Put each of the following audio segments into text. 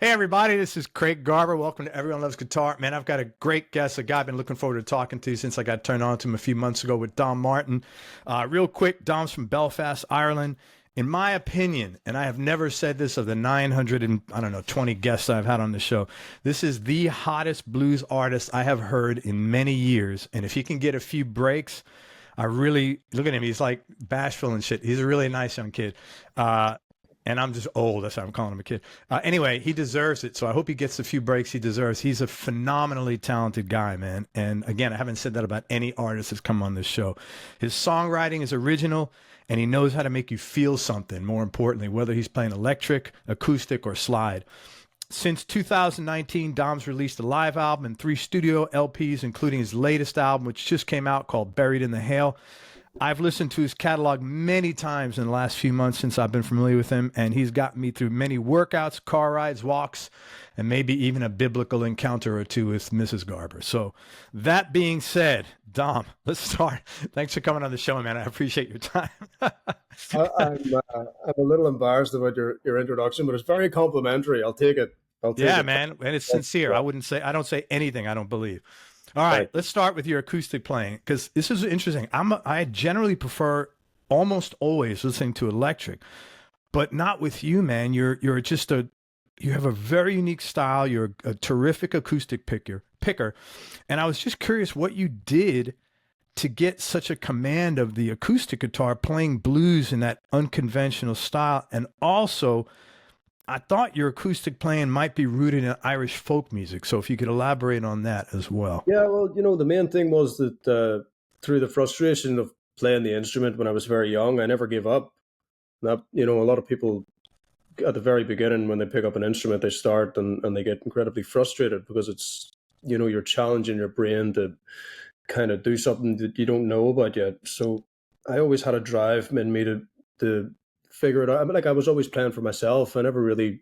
Hey everybody, this is Craig Garber. Welcome to Everyone Loves Guitar. Man, I've got a great guest, a guy I've been looking forward to talking to since I got turned on to him a few months ago with Dom Martin. Real quick, Dom's from Belfast, Ireland. In my opinion, and I have never said this of the 900 and I don't know 20 guests I've had on the show, this is the hottest blues artist I have heard in many years. And if he can get a few breaks, I really look at him. He's like bashful and shit. He's a really nice young kid. And I'm just old. That's why I'm calling him a kid. Anyway, he deserves it. So I hope he gets a few breaks he deserves. He's a phenomenally talented guy, man. And again, I haven't said that about any artist that's come on this show. His songwriting is original, and he knows how to make you feel something, more importantly, whether he's playing electric, acoustic, or slide. Since 2019, Dom's released a live album and 3 studio LPs, including his latest album, which just came out called Buried in the Hail. I've listened to his catalog many times in the last few months since I've been familiar with him, and he's gotten me through many workouts, car rides, walks, and maybe even a biblical encounter or two with Mrs. Garber. So that being said, Dom, let's start. Thanks for coming on the show, man. I appreciate your time. I'm a little embarrassed about your introduction, but it's very complimentary. I'll take it. Yeah, man, and it's sincere. I don't say anything I don't believe. All right, let's start with your acoustic playing because this is interesting. I generally prefer almost always listening to electric, but not with you, man. You have a very unique style. You're a terrific acoustic picker, and I was just curious what you did to get such a command of the acoustic guitar playing blues in that unconventional style, and also I thought your acoustic playing might be rooted in Irish folk music. So if you could elaborate on that as well. Yeah, well, the main thing was that through the frustration of playing the instrument when I was very young, I never gave up. That, a lot of people at the very beginning, when they pick up an instrument, they start and they get incredibly frustrated because it's, you're challenging your brain to kind of do something that you don't know about yet. So I always had a drive in me to figure it out. I mean, like I was always playing for myself. I never really,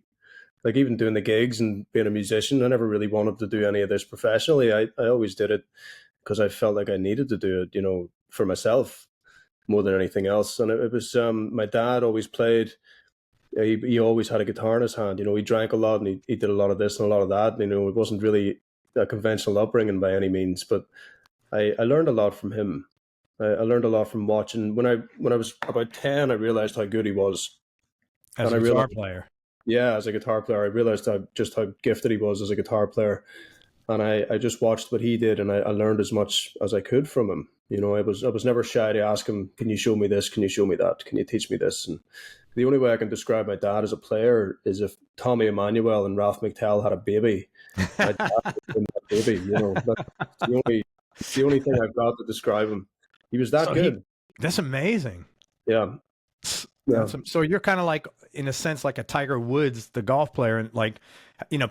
like even doing the gigs and being a musician, I never really wanted to do any of this professionally. I always did it because I felt like I needed to do it, for myself more than anything else. And it was, my dad always played, he always had a guitar in his hand, he drank a lot and he did a lot of this and a lot of that. It wasn't really a conventional upbringing by any means, but I learned a lot from him. I learned a lot from watching. When I was about 10, I realized how good he was. As a guitar player. Yeah, as a guitar player, I realized just how gifted he was as a guitar player. And I just watched what he did, and I learned as much as I could from him. I was never shy to ask him, can you show me this? Can you show me that? Can you teach me this? And the only way I can describe my dad as a player is if Tommy Emmanuel and Ralph McTell had a baby. My dad was that baby, That's the only thing I've got to describe him. He was that good. That's amazing. Yeah. So you're kind of like, in a sense, like a Tiger Woods, the golf player. And like,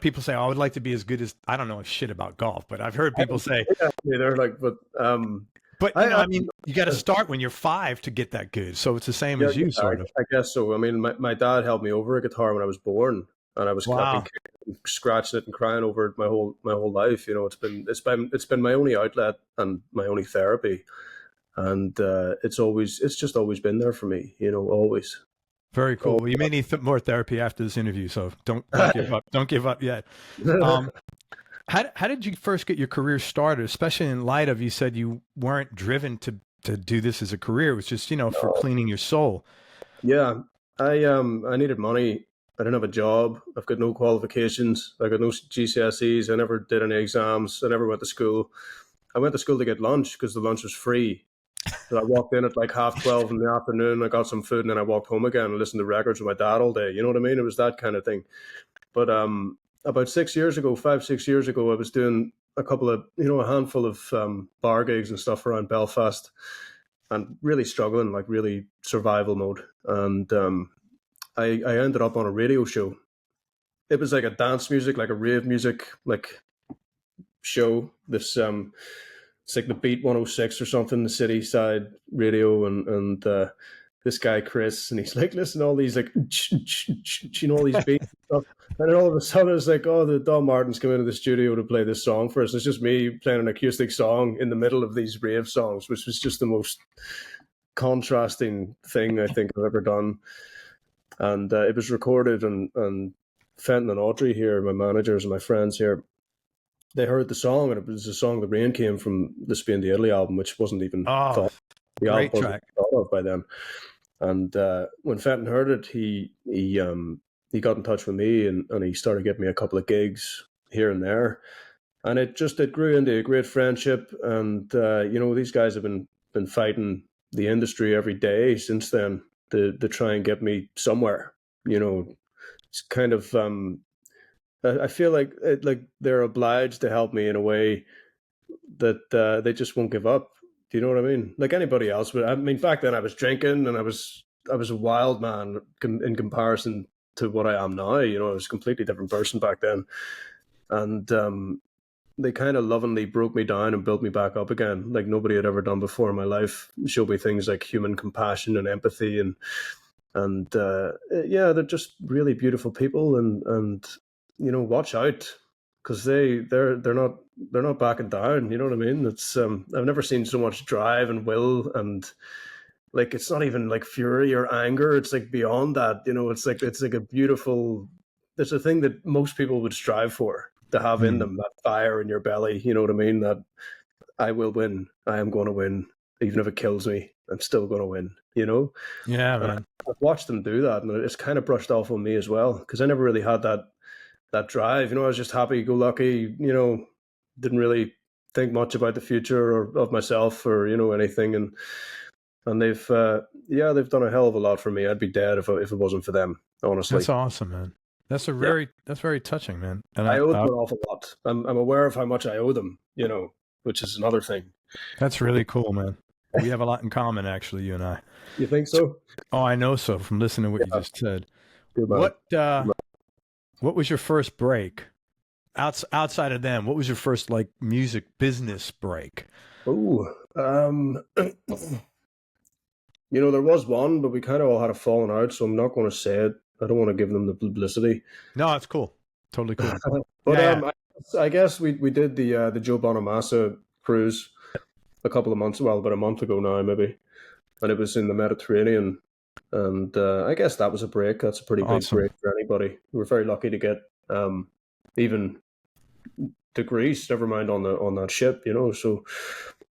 people say, oh, I would like to be as good as, I don't know shit about golf, but I've heard people say, they're like, I mean, you got to start when you're 5 to get that good. So it's the same as you, sort of. I guess so. I mean, my dad held me over a guitar when I was born, and I was scratching it and crying over it my whole life. It's been my only outlet and my only therapy. And it's just always been there for me, always. Very cool. Well, you may need more therapy after this interview, so don't give up. Don't give up yet. How did you first get your career started, especially in light of, you said you weren't driven to do this as a career. It was just, for cleaning your soul. Yeah. I needed money. I didn't have a job. I've got no qualifications. I got no GCSEs. I never did any exams. I never went to school. I went to school to get lunch because the lunch was free. So I walked in at like 12:30 in the afternoon. I got some food, and then I walked home again and listened to records with my dad all day. You know what I mean? It was that kind of thing. But about 5, 6 years ago, I was doing a couple of, a handful of bar gigs and stuff around Belfast, and really struggling, like really survival mode. And I ended up on a radio show. It was like a dance music, like a rave music, like show. This it's like the Beat 106 or something, the city side radio, and this guy Chris, and he's like, listen to all these like all these beats and stuff. And then all of a sudden it's like, oh, the Don Martin's come into the studio to play this song for us. It's just me playing an acoustic song in the middle of these rave songs, which was just the most contrasting thing I think I've ever done. And it was recorded and Fenton and Audrey here, my managers and my friends here, they heard the song, and it was a song "The Rain" came from the Spain to Italy album, which wasn't even Oh, thought the album great wasn't track. thought of by then. And when Fenton heard it, he got in touch with me, and he started giving me a couple of gigs here and there, and it grew into a great friendship. And these guys have been fighting the industry every day since then to try and get me somewhere. It's kind of I feel like they're obliged to help me in a way that they just won't give up. Do you know what I mean? Like anybody else would. I mean, back then I was drinking and I was a wild man in comparison to what I am now. I was a completely different person back then, and they kind of lovingly broke me down and built me back up again, like nobody had ever done before in my life. Showed me things like human compassion and empathy, and yeah, they're just really beautiful people, and watch out, because they're not backing down. You know what I mean? It's I've never seen so much drive and will, and like it's not even like fury or anger. It's like beyond that. It's like a beautiful. It's a thing that most people would strive for to have in Mm. them. That fire in your belly. You know what I mean? That I will win. I am going to win, even if it kills me. I'm still going to win. Yeah, And man. I've watched them do that, and it's kind of brushed off on me as well, because I never really had that drive. I was just happy go lucky. Didn't really think much about the future or of myself or anything. And they've done a hell of a lot for me. I'd be dead if it wasn't for them, That's honestly. awesome, man. Yeah, That's very touching, man. And I owe them an awful lot. I'm aware of how much I owe them. Which is another thing. that's really cool, man. We have a lot in common, actually, you and I. You think So, so? oh, I know so from listening to what you Yeah, just said. good man. What was your first break? Outside of them, what was your first like music business break? Oh, there was one, but we kind of all had a falling out, so I'm not going to say it. I don't want to give them the publicity. No, it's cool. Totally cool. But Yeah, yeah. I guess we did the Joe Bonamassa cruise a couple of months, well, about a month ago now, maybe, and it was in the Mediterranean, and I guess that was a break. That's a pretty big Awesome. break for anybody. We were very lucky to get even to Greece, never mind on that ship, So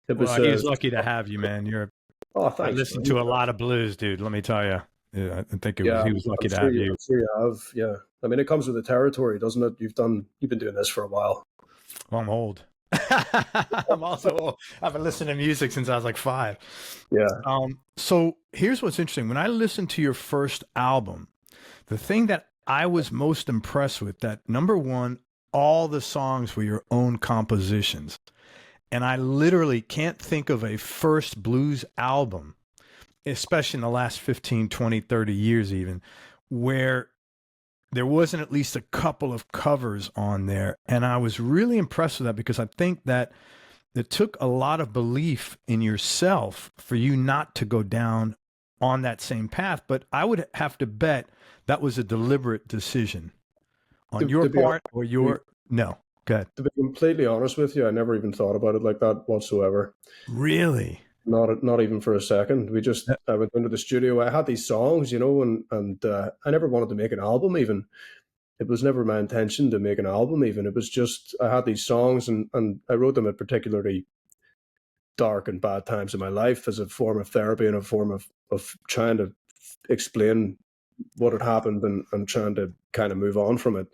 it was. Well, he's lucky to have you, man. Oh, I thanks, listened man. to a lot of blues, dude. Let me tell you. Yeah, I think Yeah, he was lucky I'm to sure have you. you. I'm sure you have. Yeah, I mean, it comes with the territory, doesn't it? You've been doing this for a while. Well, I'm old. I'm also old. I've been listening to music since I was like 5. Yeah. So here's what's interesting. When I listened to your first album, the thing that I was most impressed with, that number one, all the songs were your own compositions. And I literally can't think of a first blues album, especially in the last 15, 20, 30 years even, where there wasn't at least a couple of covers on there. And I was really impressed with that, because I think that it took a lot of belief in yourself for you not to go down on that same path. But I would have to bet that was a deliberate decision on your To be part, honest, or your, no, good. to be completely honest with you, I never even thought about it like that whatsoever. Really? Not even for a second. I went into the studio. I had these songs, and I never wanted to make an album. Even it was never my intention to make an album. Even it was just I had these songs, and I wrote them at particularly dark and bad times in my life as a form of therapy and a form of trying to explain what had happened, and trying to kind of move on from it.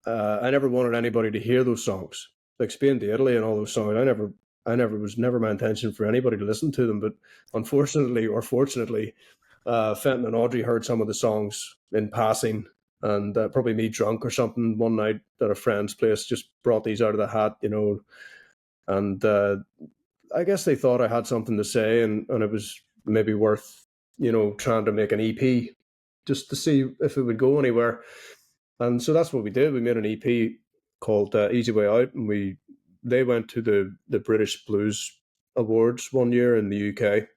I never wanted anybody to hear those songs, like Spain to Italy and all those songs. I was never my intention for anybody to listen to them. But unfortunately or fortunately, Fenton and Audrey heard some of the songs in passing, and probably me drunk or something one night at a friend's place, just brought these out of the hat, and I guess they thought I had something to say, and it was maybe worth, trying to make an EP just to see if it would go anywhere. And so that's what we did. We made an EP called Easy Way Out, and they went to the British Blues Awards one year in the UK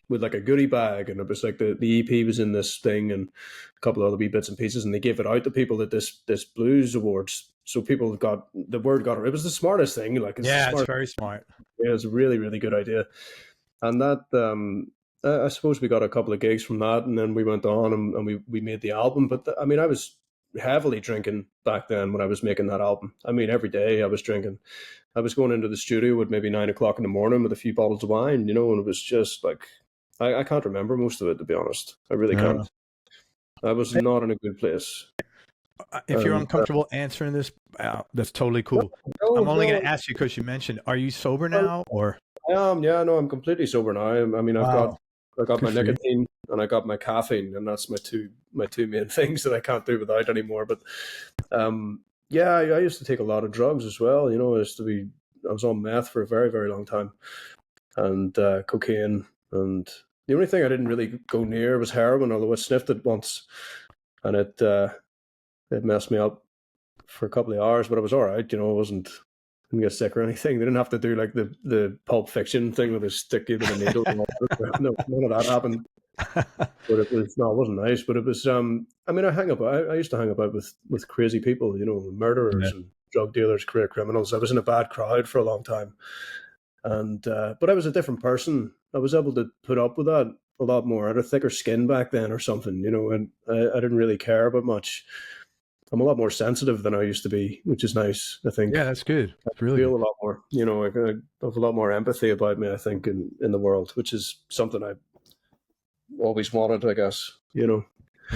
with like a goodie bag, and it was like the EP was in this thing and a couple of other wee bits and pieces, and they gave it out to people at this Blues Awards. So people got the word got it was the smartest thing. Like it's the Yeah, it's smart. very smart. Yeah, it was a really really good idea, and that I suppose we got a couple of gigs from that, and then we went on and we made the album. But I mean, I was heavily drinking back then when I was making that album. I mean, every day I was drinking. I was going into the studio at maybe 9 o'clock in the morning with a few bottles of wine, and it was just like, I can't remember most of it, to be honest. I really Yeah. can't. I was not in a good place. If you're And uncomfortable answering this, that's totally cool. no, I'm only going no, to ask you because you mentioned, are you sober now or? I am. Yeah, no, I'm completely sober now. I mean, Wow. I got Good my for you. nicotine and I got my caffeine, and that's my two main things that I can't do without anymore. But yeah, I used to take a lot of drugs as well. I was on meth for a very, very long time, and cocaine, and the only thing I didn't really go near was heroin, although I sniffed it once, and it messed me up for a couple of hours, but I was all right. I didn't get sick or anything. They didn't have to do like the Pulp Fiction thing where they stick you with a needle. And all that. No, none of that happened. But it wasn't nice. But it was. I mean, I used to hang about with crazy people. Yeah. Murderers and drug dealers, career criminals. I was in a bad crowd for a long time, and but I was a different person. I was able to put up with that a lot more. I had a thicker skin back then, or something. And I didn't really care about much. I'm a lot more sensitive than I used to be, which is nice. I think Yeah, that's good. It's really feel good. a lot more. I have a lot more empathy about me. I think in the world, which is something I always wanted. I guess. Well,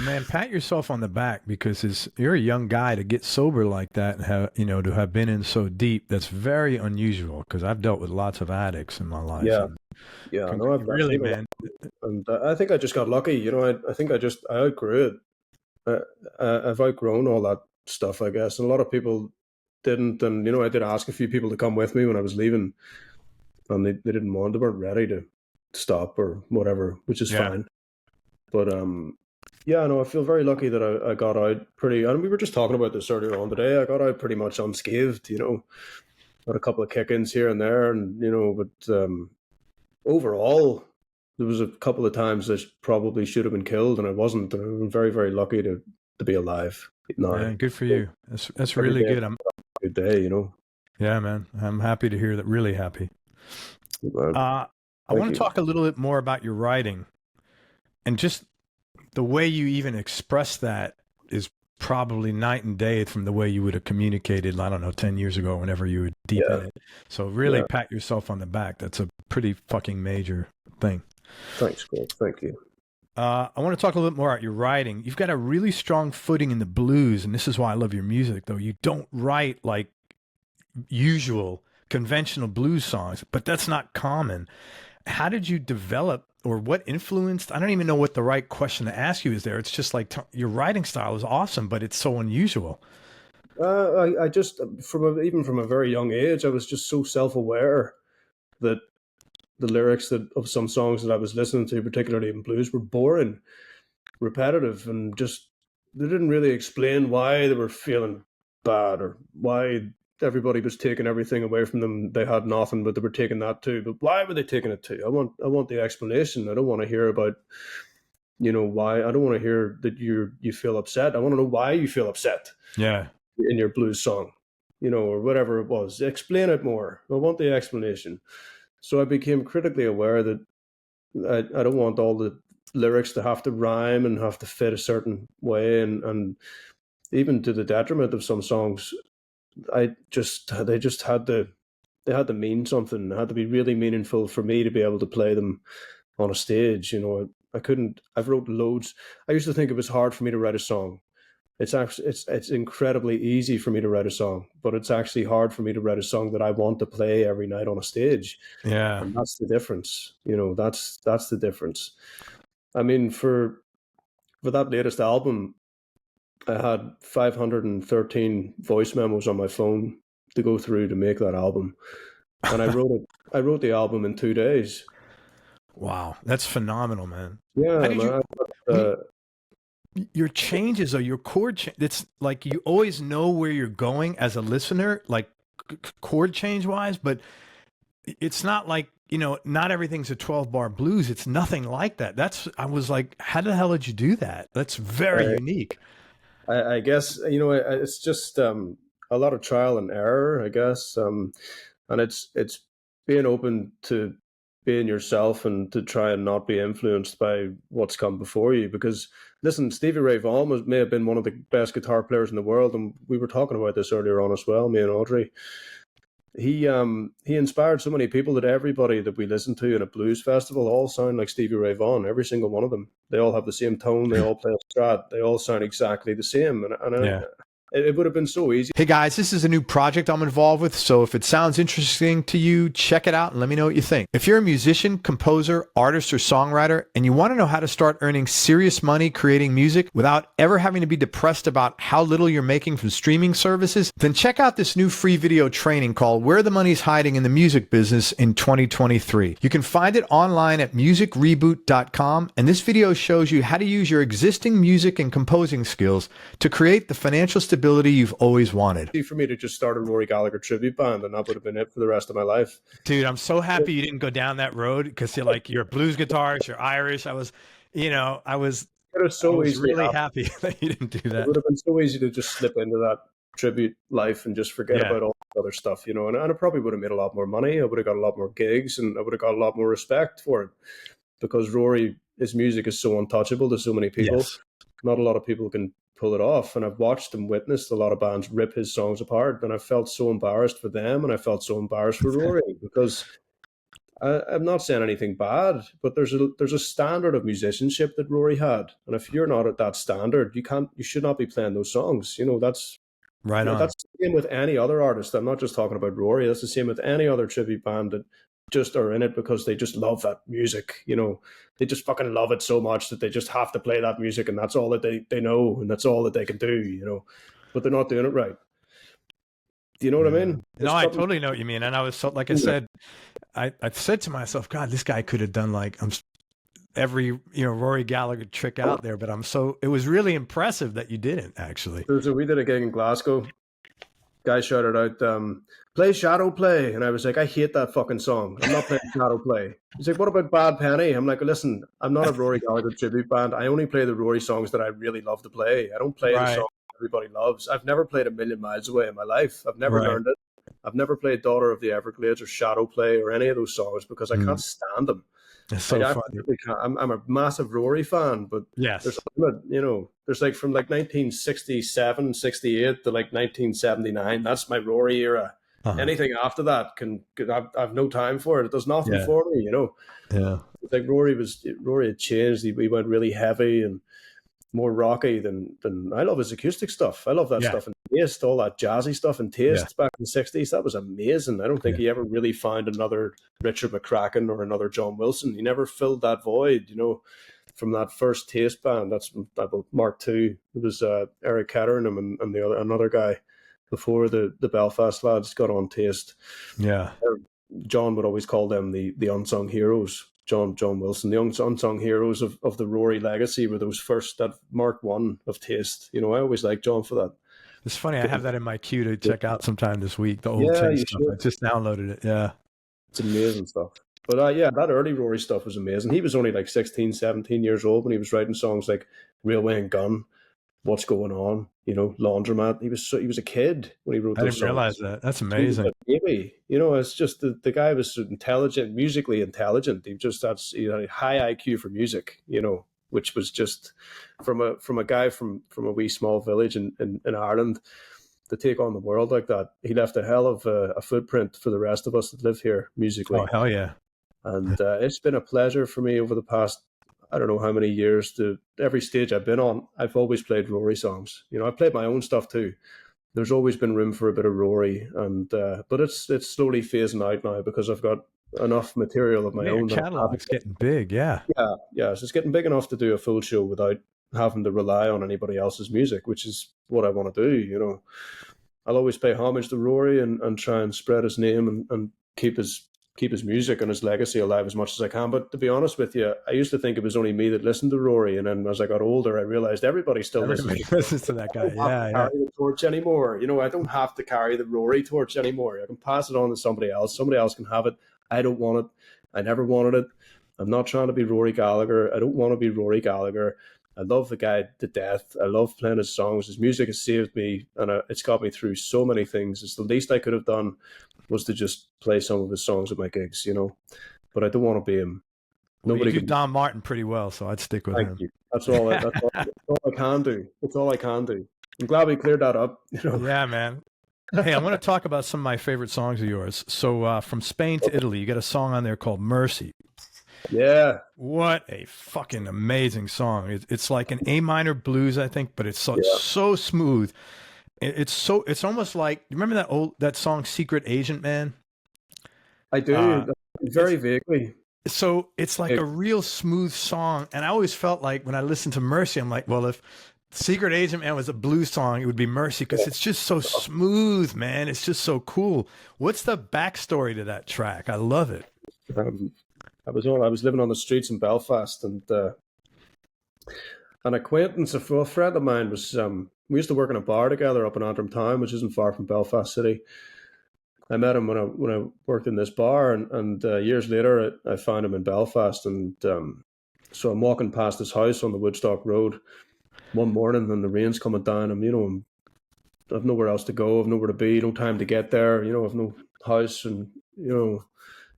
man, pat yourself on the back because you're a young guy to get sober like that and to have been in so deep. That's very unusual because I've dealt with lots of addicts in my life. Yeah, And yeah. No, I've really, seen a lot, man. and I think I just got lucky. I think I outgrew it. I've outgrown all that stuff, I guess, and a lot of people didn't. And I did ask a few people to come with me when I was leaving, and they didn't want. They weren't ready to stop or whatever, which is Yeah. fine. But yeah, no, I feel very lucky that I got out pretty. And we were just talking about this earlier on today. I got out pretty much unscathed. Had a couple of kick-ins here and there, and but overall, there was a couple of times I probably should have been killed, and I wasn't. And I'm very, very lucky to be alive now. Man, good for So you. That's every really day, good. a good day. Yeah, man. I'm happy to hear that. Really happy. Uh, I Thank want to you. talk a little bit more about your writing and just the way you even express that is probably night and day from the way you would have communicated, I don't know, 10 years ago, whenever you were deep in Yeah, it. So really yeah. pat yourself on the back. That's a pretty fucking major thing. Thanks, Greg. Thank you. I want to talk a little bit more about your writing. You've got a really strong footing in the blues, and this is why I love your music, though. You don't write like usual conventional blues songs, but that's not common. How did you develop or what influenced? I don't even know what the right question to ask you is there. It's just like your writing style is awesome, but it's so unusual. I just even from a very young age, I was just so self-aware that the lyrics of some songs that I was listening to, particularly in blues, were boring, repetitive, and just they didn't really explain why they were feeling bad or why everybody was taking everything away from them. They had nothing, but they were taking that too. But why were they taking it too? I want the explanation. I don't want to hear about why. I don't want to hear that you feel upset. I want to know why you feel upset Yeah. in your blues song, or whatever it was. Explain it more. I want the explanation. So I became critically aware that I don't want all the lyrics to have to rhyme and have to fit a certain way, and even to the detriment of some songs, they just had to mean something. They had to be really meaningful for me to be able to play them on a stage. I couldn't. I've wrote loads. I used to think it was hard for me to write a song. It's incredibly easy for me to write a song, but it's actually hard for me to write a song that I want to play every night on a stage. Yeah. And that's the difference. That's the difference. I mean, for that latest album, I had 513 voice memos on my phone to go through to make that album, and I wrote the album in 2 days. Wow. That's phenomenal, man. How Yeah, did you, man. when your changes or your chord change, it's like you always know where you're going as a listener, like chord change wise, but it's not like not everything's a 12 bar blues. It's nothing like that. I was like, how the hell did you do that? That's very I, unique. I guess it's just a lot of trial and error, I guess, and it's being open to being yourself and to try and not be influenced by what's come before you. Because listen, Stevie Ray Vaughan may have been one of the best guitar players in the world, and we were talking about this earlier on as well, me and Audrey. He inspired so many people that everybody that we listen to in a blues festival all sound like Stevie Ray Vaughan. Every single one of them. They all have the same tone. They all play a strat. They all sound exactly the same. Yeah. It would have been so easy. Hey guys, this is a new project I'm involved with, so if it sounds interesting to you, check it out and let me know what you think. If you're a musician, composer, artist, or songwriter, and you want to know how to start earning serious money creating music without ever having to be depressed about how little you're making from streaming services, then check out this new free video training called Where the Money's Hiding in the Music Business in 2023. You can find it online at musicreboot.com, and this video shows you how to use your existing music and composing skills to create the financial stability you've always wanted. For me to just start a Rory Gallagher tribute band, and that would have been it for the rest of my life. Dude, I'm so happy you didn't go down that road, because you're a blues guitarist, you're Irish. I was really happy that you didn't do that. It would have been so easy to just slip into that tribute life and just forget about all the other stuff, and I probably would have made a lot more money. I would have got a lot more gigs, and I would have got a lot more respect for it, because his music is so untouchable to so many people. Yes. Not a lot of people can pull it off, and I've watched and witnessed a lot of bands rip his songs apart, and I felt so embarrassed for them, and I felt so embarrassed for Rory, because I'm not saying anything bad, but there's a standard of musicianship that Rory had, and if you're not at that standard, you should not be playing those songs. That's right on. That's the same with any other artist. I'm not just talking about Rory. That's the same with any other tribute band that just are in it because they just love that music. They just fucking love it so much that they just have to play that music, and that's all that they know, and that's all that they can do. But they're not doing it right. Do you know what I mean? No, I totally know what you mean. And I was so, like I said, I said to myself, God, this guy could have done every Rory Gallagher trick out there, but it was really impressive that you didn't actually. So we did a gig in Glasgow. Guy shouted out, play Shadow Play. And I was like, I hate that fucking song. I'm not playing Shadow Play. He's like, what about Bad Penny? I'm like, listen, I'm not a Rory Gallagher tribute band. I only play the Rory songs that I really love to play. I don't play the songs everybody loves. I've never played A Million Miles Away in my life. I've never learned it. I've never played Daughter of the Everglades or Shadow Play or any of those songs because I can't stand them. It's so funny. I'm a massive Rory fan, but there's there's from 1967, 68 to 1979. That's my Rory era. Anything after that I've no time for it. It does nothing for me, Yeah. Rory had changed. He went really heavy and more rocky than I love his acoustic stuff. I love that stuff in Taste, all that jazzy stuff in Taste back in the 60s. That was amazing. I don't think he ever really found another Richard McCracken or another John Wilson. He never filled that void, from that first Taste band. That's Mark II. It was Eric Caterham and another guy before the Belfast lads got on Taste. Yeah. John would always call them the unsung heroes. John Wilson, the unsung heroes of the Rory legacy were those first, that Mark I of Taste. I always like John for that. It's funny. I have that in my queue to check out sometime this week. The old Taste stuff. I just downloaded it. Yeah. It's amazing stuff. But that early Rory stuff was amazing. He was only 16, 17 years old when he was writing songs like Railway and Gun, What's Going On, Laundromat. He was a kid when he wrote those songs. I didn't realize that. That's amazing. Maybe, it's just the guy was intelligent, musically intelligent. He just had a high IQ for music, which was just from a guy from a wee small village in Ireland to take on the world like that. He left a hell of a footprint for the rest of us that live here musically. Oh, hell yeah. And it's been a pleasure for me over the past, I don't know how many years, to every stage I've been on, I've always played Rory songs. I played my own stuff too. There's always been room for a bit of Rory, and but it's slowly phasing out now because I've got enough material of my own. Your catalog's getting big, yeah. So it's getting big enough to do a full show without having to rely on anybody else's music, which is what I want to do. I'll always pay homage to Rory and try and spread his name and keep his music and his legacy alive as much as I can. But to be honest with you, I used to think it was only me that listened to Rory, and then as I got older, I realized everybody listens to that guy. I don't have to carry the torch anymore. I don't have to carry the Rory torch anymore. I can pass it on to somebody else. Somebody else can have it. I don't want it. I never wanted it. I'm not trying to be Rory Gallagher. I don't want to be Rory Gallagher. I love the guy to death. I love playing his songs. His music has saved me, and it's got me through so many things. It's the least I could have done was to just play some of his songs at my gigs, but I don't want to be him. Well, you Nobody do can. Don Martin pretty well, so I'd stick with Thank him. you. That's all I can do. That's all I can do. I'm glad we cleared that up. Yeah, man. Hey, I want to talk about some of my favorite songs of yours. So, from Spain to Italy, you got a song on there called Mercy. Yeah, What a fucking amazing song. It's like an A minor blues, I think, but it's yeah, so smooth. It's almost like, you remember that song Secret Agent Man? I do. Uh, Very it's vaguely. so it's like a real smooth song. And I always felt like when I listened to Mercy, I'm like, well, if Secret Agent Man was a blues song, it would be Mercy because it's just so smooth, man. It's just so cool. What's the backstory to that track? I love it. Um, I was living on the streets in Belfast, and an acquaintance, a friend of mine was. We used to work in a bar together up in Antrim Town, which isn't far from Belfast City. I met him when I worked in this bar, and years later I found him in Belfast, and so I'm walking past his house on the Woodstock Road one morning, and the rain's coming down. I've nowhere else to go, I've nowhere to be, no time to get there. I've no house, and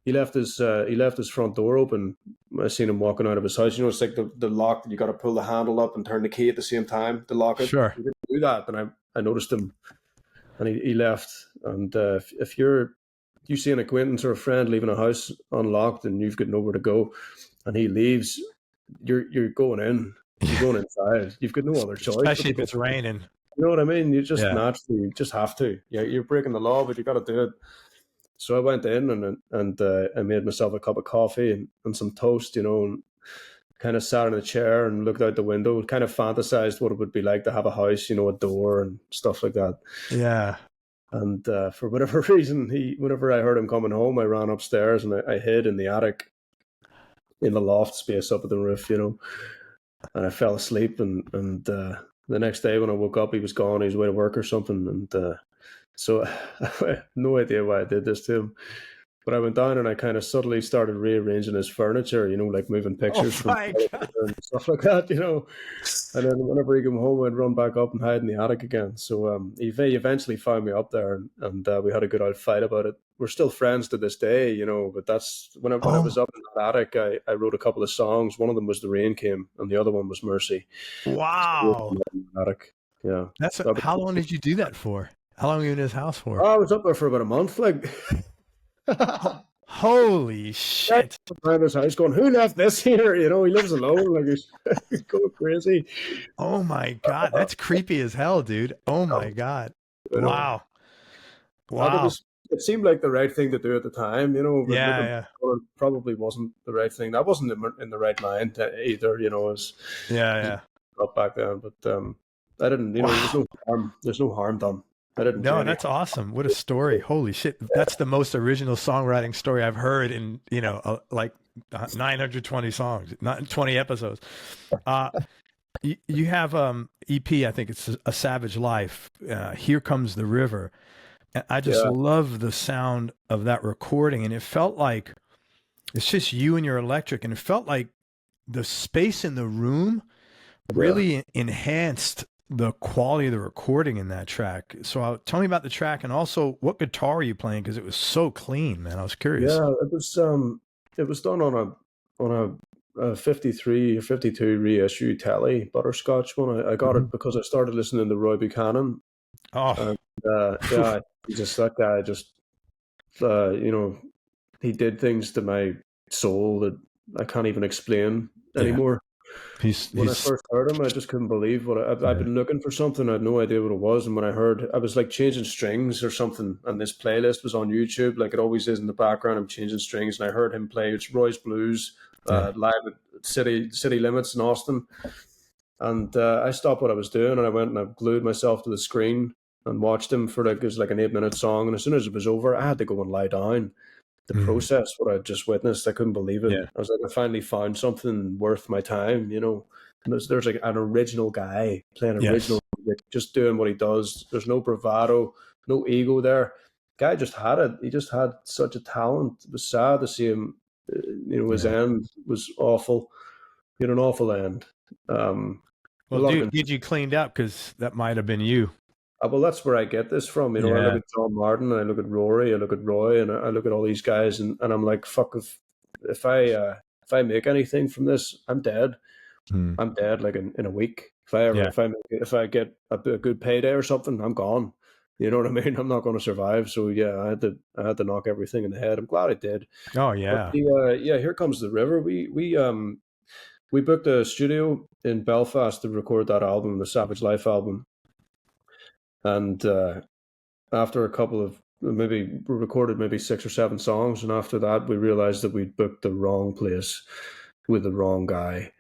he left his front door open. I seen him walking out of his house. It's like the lock that you got to pull the handle up and turn the key at the same time to lock it. Sure. He didn't do that, and I noticed him, and he left. And if you see an acquaintance or a friend leaving a house unlocked and you've got nowhere to go, and he leaves, you're going in. You're going inside. You've got no other choice. Especially if it's raining. You know what I mean? You just Yeah. naturally just have to. Yeah, you're breaking the law, but you got to do it. So I went in and I made myself a cup of coffee and some toast, and kind of sat in a chair and looked out the window. Kind of fantasized what it would be like to have a house, a door and stuff like that. Yeah. And for whatever reason, whenever I heard him coming home, I ran upstairs and I hid in the attic, in the loft space up at the roof, and I fell asleep. And the next day when I woke up, he was gone. He was away to work or something. And so I have no idea why I did this to him. But I went down and I kind of subtly started rearranging his furniture, like moving pictures from God. and stuff like that, And then whenever he came home, I'd run back up and hide in the attic again. So he eventually found me up there, and we had a good old fight about it. We're still friends to this day, But that's when I was up in that attic, I wrote a couple of songs. One of them was "The Rain Came," and the other one was "Mercy." Wow. Attic. Yeah. How long did you do that for? How long were you in his house for? I was up there for about a month, like. Holy shit. Around his house going, who left this here? He lives alone, like he's going crazy. Oh my God. That's creepy as hell, dude. Oh my God. Wow. Wow. It seemed like the right thing to do at the time, but Yeah. it probably wasn't the right thing. I wasn't in the right mind either, as Yeah. up back then. But I didn't, there's no harm done. I didn't. No, that's awesome. What a story. Holy shit. That's the most original songwriting story I've heard in, like 920 songs, not 20 episodes. You have EP, I think it's A Savage Life. Here Comes the River. And I just love the sound of that recording. And it felt like it's just you and your electric. And it felt like the space in the room really enhanced the quality of the recording in that track. So tell me about the track, and also what guitar are you playing, because it was so clean, man. I was curious. Yeah, it was done on a 53 or 52 reissue Telly Butterscotch one. I got it because I started listening to Roy Buchanan. Oh, And that guy just he did things to my soul that I can't even explain anymore. When I first heard him, I just couldn't believe what I've been looking for something. I had no idea what it was, and when I heard, I was like changing strings or something, and this playlist was on YouTube, like it always is in the background. I'm changing strings, and I heard him play. It's Roy's Blues live at City Limits in Austin, and I stopped what I was doing, and I went and I glued myself to the screen and watched him for it was like an 8-minute song, and as soon as it was over, I had to go and lie down. The process, what I just witnessed, I couldn't believe it. I was like, I finally found something worth my time, And there's like an original guy playing original music, just doing what he does. There's no bravado, no ego there. Guy just had it. He just had such a talent. It was sad to see him. His end was awful. He had an awful end. Well, dude, you cleaned up, because that might have been you. Well, that's where I get this from. I look at John Martin, and I look at Rory, I look at Roy, and I look at all these guys, and I'm like, fuck, if I make anything from this, I'm dead. Hmm. I'm dead like in a week. Yeah. If I get a good payday or something, I'm gone. You know what I mean? I'm not going to survive. So yeah, I had to knock everything in the head. I'm glad I did. Oh But yeah. yeah, Here Comes the River. We booked a studio in Belfast to record that album, the Savage Life album, and after a couple of maybe we recorded maybe 6 or 7 songs, and after that we realized that we'd booked the wrong place with the wrong guy.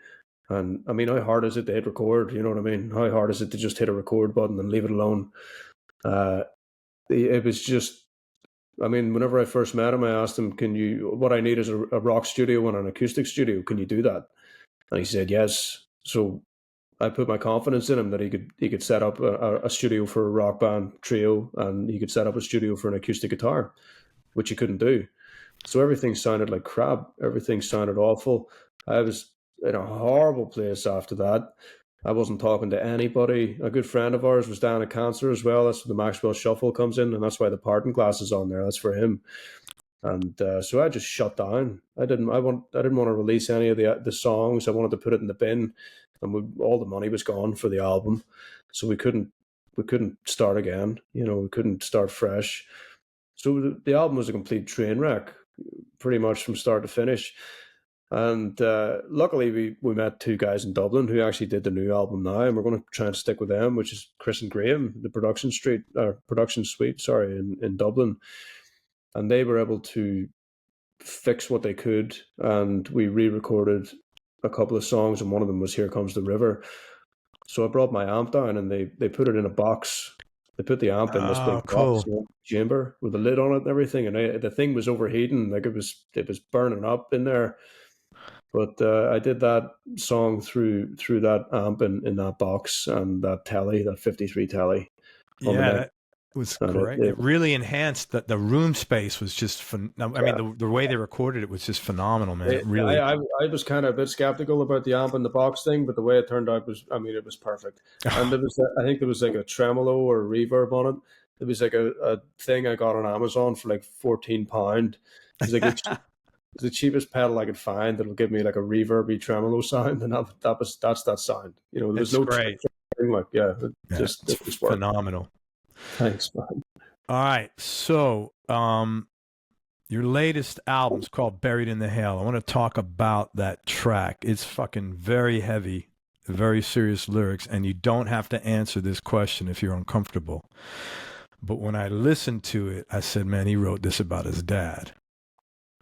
And I mean, how hard is it to hit record? You know what I mean? How hard is it to just hit a record button and leave it alone? It was just, I mean, whenever I first met him, I asked him, what I need is a rock studio and an acoustic studio. Can you do that? And he said, yes. So I put my confidence in him that he could set up a studio for a rock band trio, and he could set up a studio for an acoustic guitar, which he couldn't do. So everything sounded like crap. Everything sounded awful. I was in a horrible place after that. I wasn't talking to anybody. A good friend of ours was dying of cancer as well. That's where the Maxwell Shuffle comes in, and that's why the Parting Glass is on there. That's for him. And so I just shut down. I didn't want to release any of the songs. I wanted to put it in the bin, and all the money was gone for the album, so we couldn't start again. You know, we couldn't start fresh. So the album was a complete train wreck, pretty much from start to finish. And luckily, we met 2 guys in Dublin who actually did the new album now, and we're going to try and stick with them, which is Chris and Graham, the production suite, sorry, in Dublin. And they were able to fix what they could, and we re-recorded a couple of songs, and one of them was "Here Comes the River." So I brought my amp down, and they put it in a box. They put the amp in this Oh, big box, cool. chamber with a lid on it and everything, and the thing was overheating, like it was burning up in there. But I did that song through that amp in that box and that 53 telly on the Yeah, neck, that was and great. It really enhanced the room space was just I mean, the way they recorded it was just phenomenal, man. It really. I was kind of a bit skeptical about the amp and the box thing, but the way it turned out was, I mean, it was perfect. And I think there was like a tremolo or reverb on it. It was like a thing I got on Amazon for like £14. It was like the cheapest pedal I could find that'll give me like a reverby tremolo sound, and that's that sound. You know, there was It's no great. like it It's just worked. phenomenal. Thanks, man. All right, so your latest album's called Buried in the Hail. I want to talk about that track. It's fucking very heavy, very serious lyrics, and you don't have to answer this question if you're uncomfortable. But when I listened to it, I said, man, he wrote this about his dad.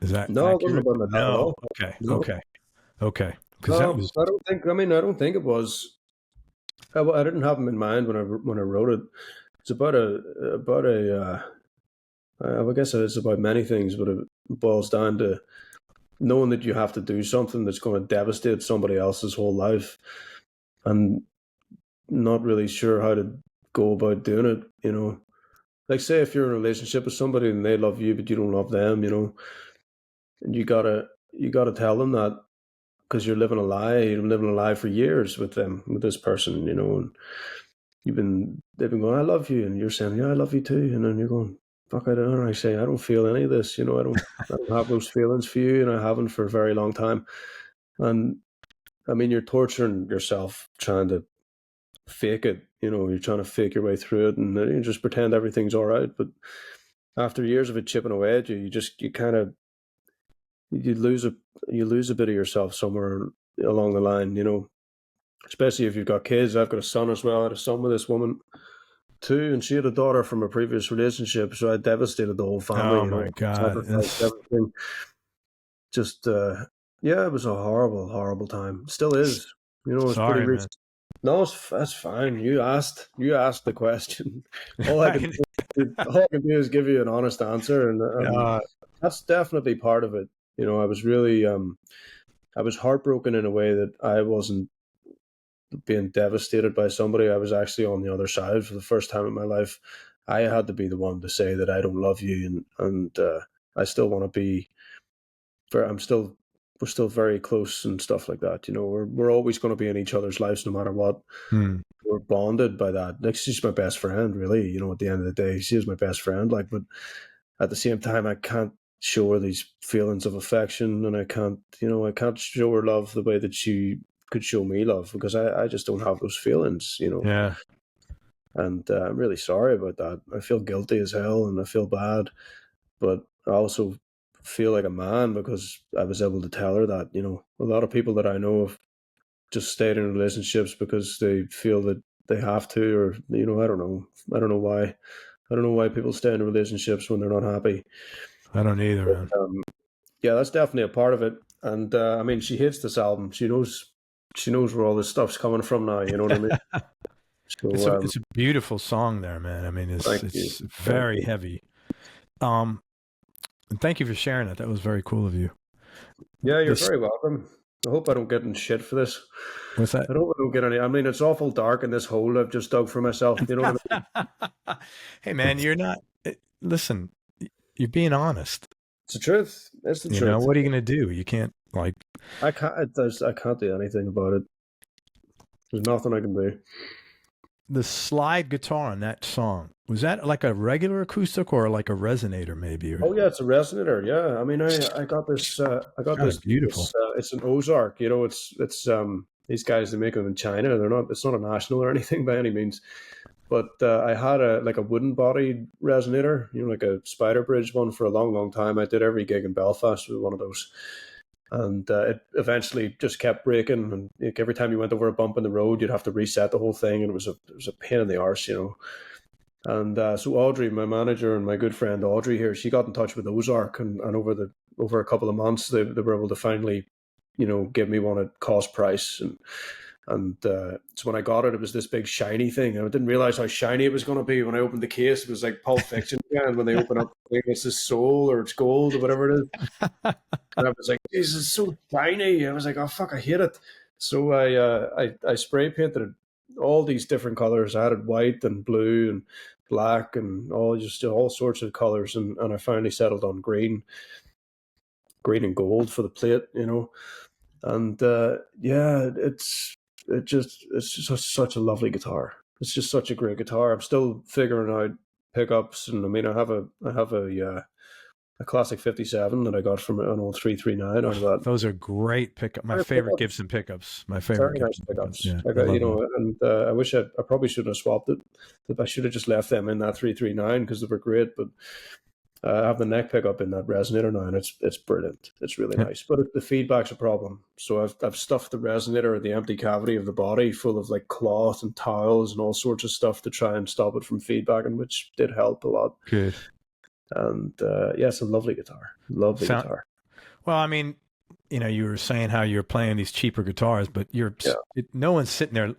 Is that No, it wasn't accurate? about my dad at No. all. Okay. No, Okay. Because that no, was. I don't think. I mean, I don't think it was. I didn't have him in mind when I wrote it. It's about a. I guess it's about many things, but it boils down to knowing that you have to do something that's going to devastate somebody else's whole life, and not really sure how to go about doing it. You know, like say if you're in a relationship with somebody and they love you but you don't love them, you know, and you gotta tell them that, because you're living a lie. You've been living a lie for years with them, with this person, you know, and they've been going, I love you, and you're saying, yeah, I love you too, and then you're going, fuck, I don't. And I say, I don't feel any of this, you know, I don't have those feelings for you, and I haven't for a very long time. And I mean, you're torturing yourself trying to fake it, you know, you're trying to fake your way through it, and you just pretend everything's all right. But after years of it chipping away at you, you kind of you lose a bit of yourself somewhere along the line, you know. Especially if you've got kids. I've got a son as well. I had a son with this woman too, and she had a daughter from a previous relationship, so I devastated the whole family, Oh you know, my God. sacrificed everything. Just yeah, it was a horrible time. Still is. You know, it's pretty Sorry, man. recent. No, that's fine. You asked the question. All I can do is give you an honest answer, and that's definitely part of it. You know, I was really I was heartbroken in a way that I wasn't being devastated by somebody. I was actually on the other side for the first time in my life. I had to be the one to say that I don't love you, and I still want to be. We're still very close and stuff like that. You know, we're always going to be in each other's lives no matter what. Hmm. We're bonded by that. Like, she's my best friend, really. You know, at the end of the day, she is my best friend. Like, but at the same time, I can't show her these feelings of affection, and I can't show her love the way that she could show me love, because I just don't have those feelings, Yeah. And I'm really sorry about that. I feel guilty as hell, and I feel bad, but I also feel like a man because I was able to tell her that. A lot of people that I know have just stayed in relationships because they feel that they have to, or I don't know why. I don't know why people stay in relationships when they're not happy. I don't either, But, man. yeah, that's definitely a part of it. And I mean, she hates this album. She knows where all this stuff's coming from now. You know what I mean? It's So a beautiful song there, man. I mean, thank you, it's thank very you. heavy. And thank you for sharing that. That was very cool of you. Yeah, you're This very welcome. I hope I don't get in shit for this. what's that? I hope I don't get any. I mean, it's awful dark in this hole I've just dug for myself. You know what I Hey, man, you're not. Listen, you're being honest. It's the truth. It's the truth. What are you gonna do? You can't like I can't. I can't do anything about it. There's nothing I can do. the slide guitar on that song. Was that like a regular acoustic or like a resonator, maybe? Oh yeah, it's a resonator. Yeah, I mean, I got this. I got God, this. beautiful. It's an Ozark. It's these guys, they make them in China. They're not. It's not a national or anything by any means. But I had a wooden bodied resonator, like a Spider Bridge one, for a long, long time. I did every gig in Belfast with one of those, and it eventually just kept breaking. And like, every time you went over a bump in the road, you'd have to reset the whole thing, and it was a pain in the arse. And so Audrey, my manager, and my good friend Audrey here, she got in touch with Ozark, and over a couple of months, they were able to finally, give me one at cost price. And so when I got it, it was this big shiny thing. I didn't realize how shiny it was going to be. When I opened the case, it was like Pulp Fiction again. When they open up, it's this soul or it's gold or whatever it is. And I was like, "This is so shiny." I was like, "Oh fuck, I hate it." So I spray painted all these different colors. I added white and blue and black and all sorts of colors, and I finally settled on green and gold for the plate. And yeah, it's just such a lovely guitar. It's just such a great guitar. I'm still figuring out pickups, and I mean, a classic 57 that I got from an old 339 out of that. Those are great pickup. My favorite Gibson pickups. My favorite Very nice Gibson pickups. pickups. Yeah, I I got, love them. and I wish I probably shouldn't have swapped it. I should have just left them in that 339 because they were great. But I have the neck pickup in that resonator now, and it's brilliant. It's really Yeah. nice, but the feedback's a problem. So I've stuffed the resonator or the empty cavity of the body full of like cloth and towels and all sorts of stuff to try and stop it from feedbacking, which did help a lot. Good. And yeah, it's a lovely guitar. Lovely Sound guitar. well. I mean, you were saying how you're playing these cheaper guitars, but Yeah. no one's sitting there.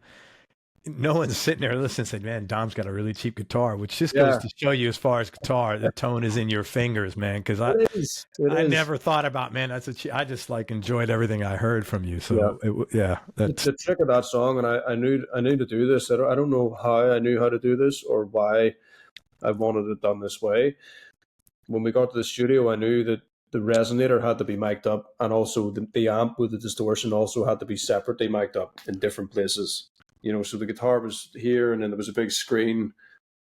No one's sitting there listening and saying, "Man, Dom's got a really cheap guitar," which just goes Yeah, to show you, as far as guitar, the tone is in your fingers, man. Because it is. It I is. never thought about, man. I just like enjoyed everything I heard from you. Yeah. So yeah, that's The trick of that song, and I knew to do this. I don't know how I knew how to do this or why I wanted it done this way. When we got to the studio, I knew that the resonator had to be mic'd up, and also the amp with the distortion also had to be separately mic'd up in different places. So the guitar was here, and then there was a big screen,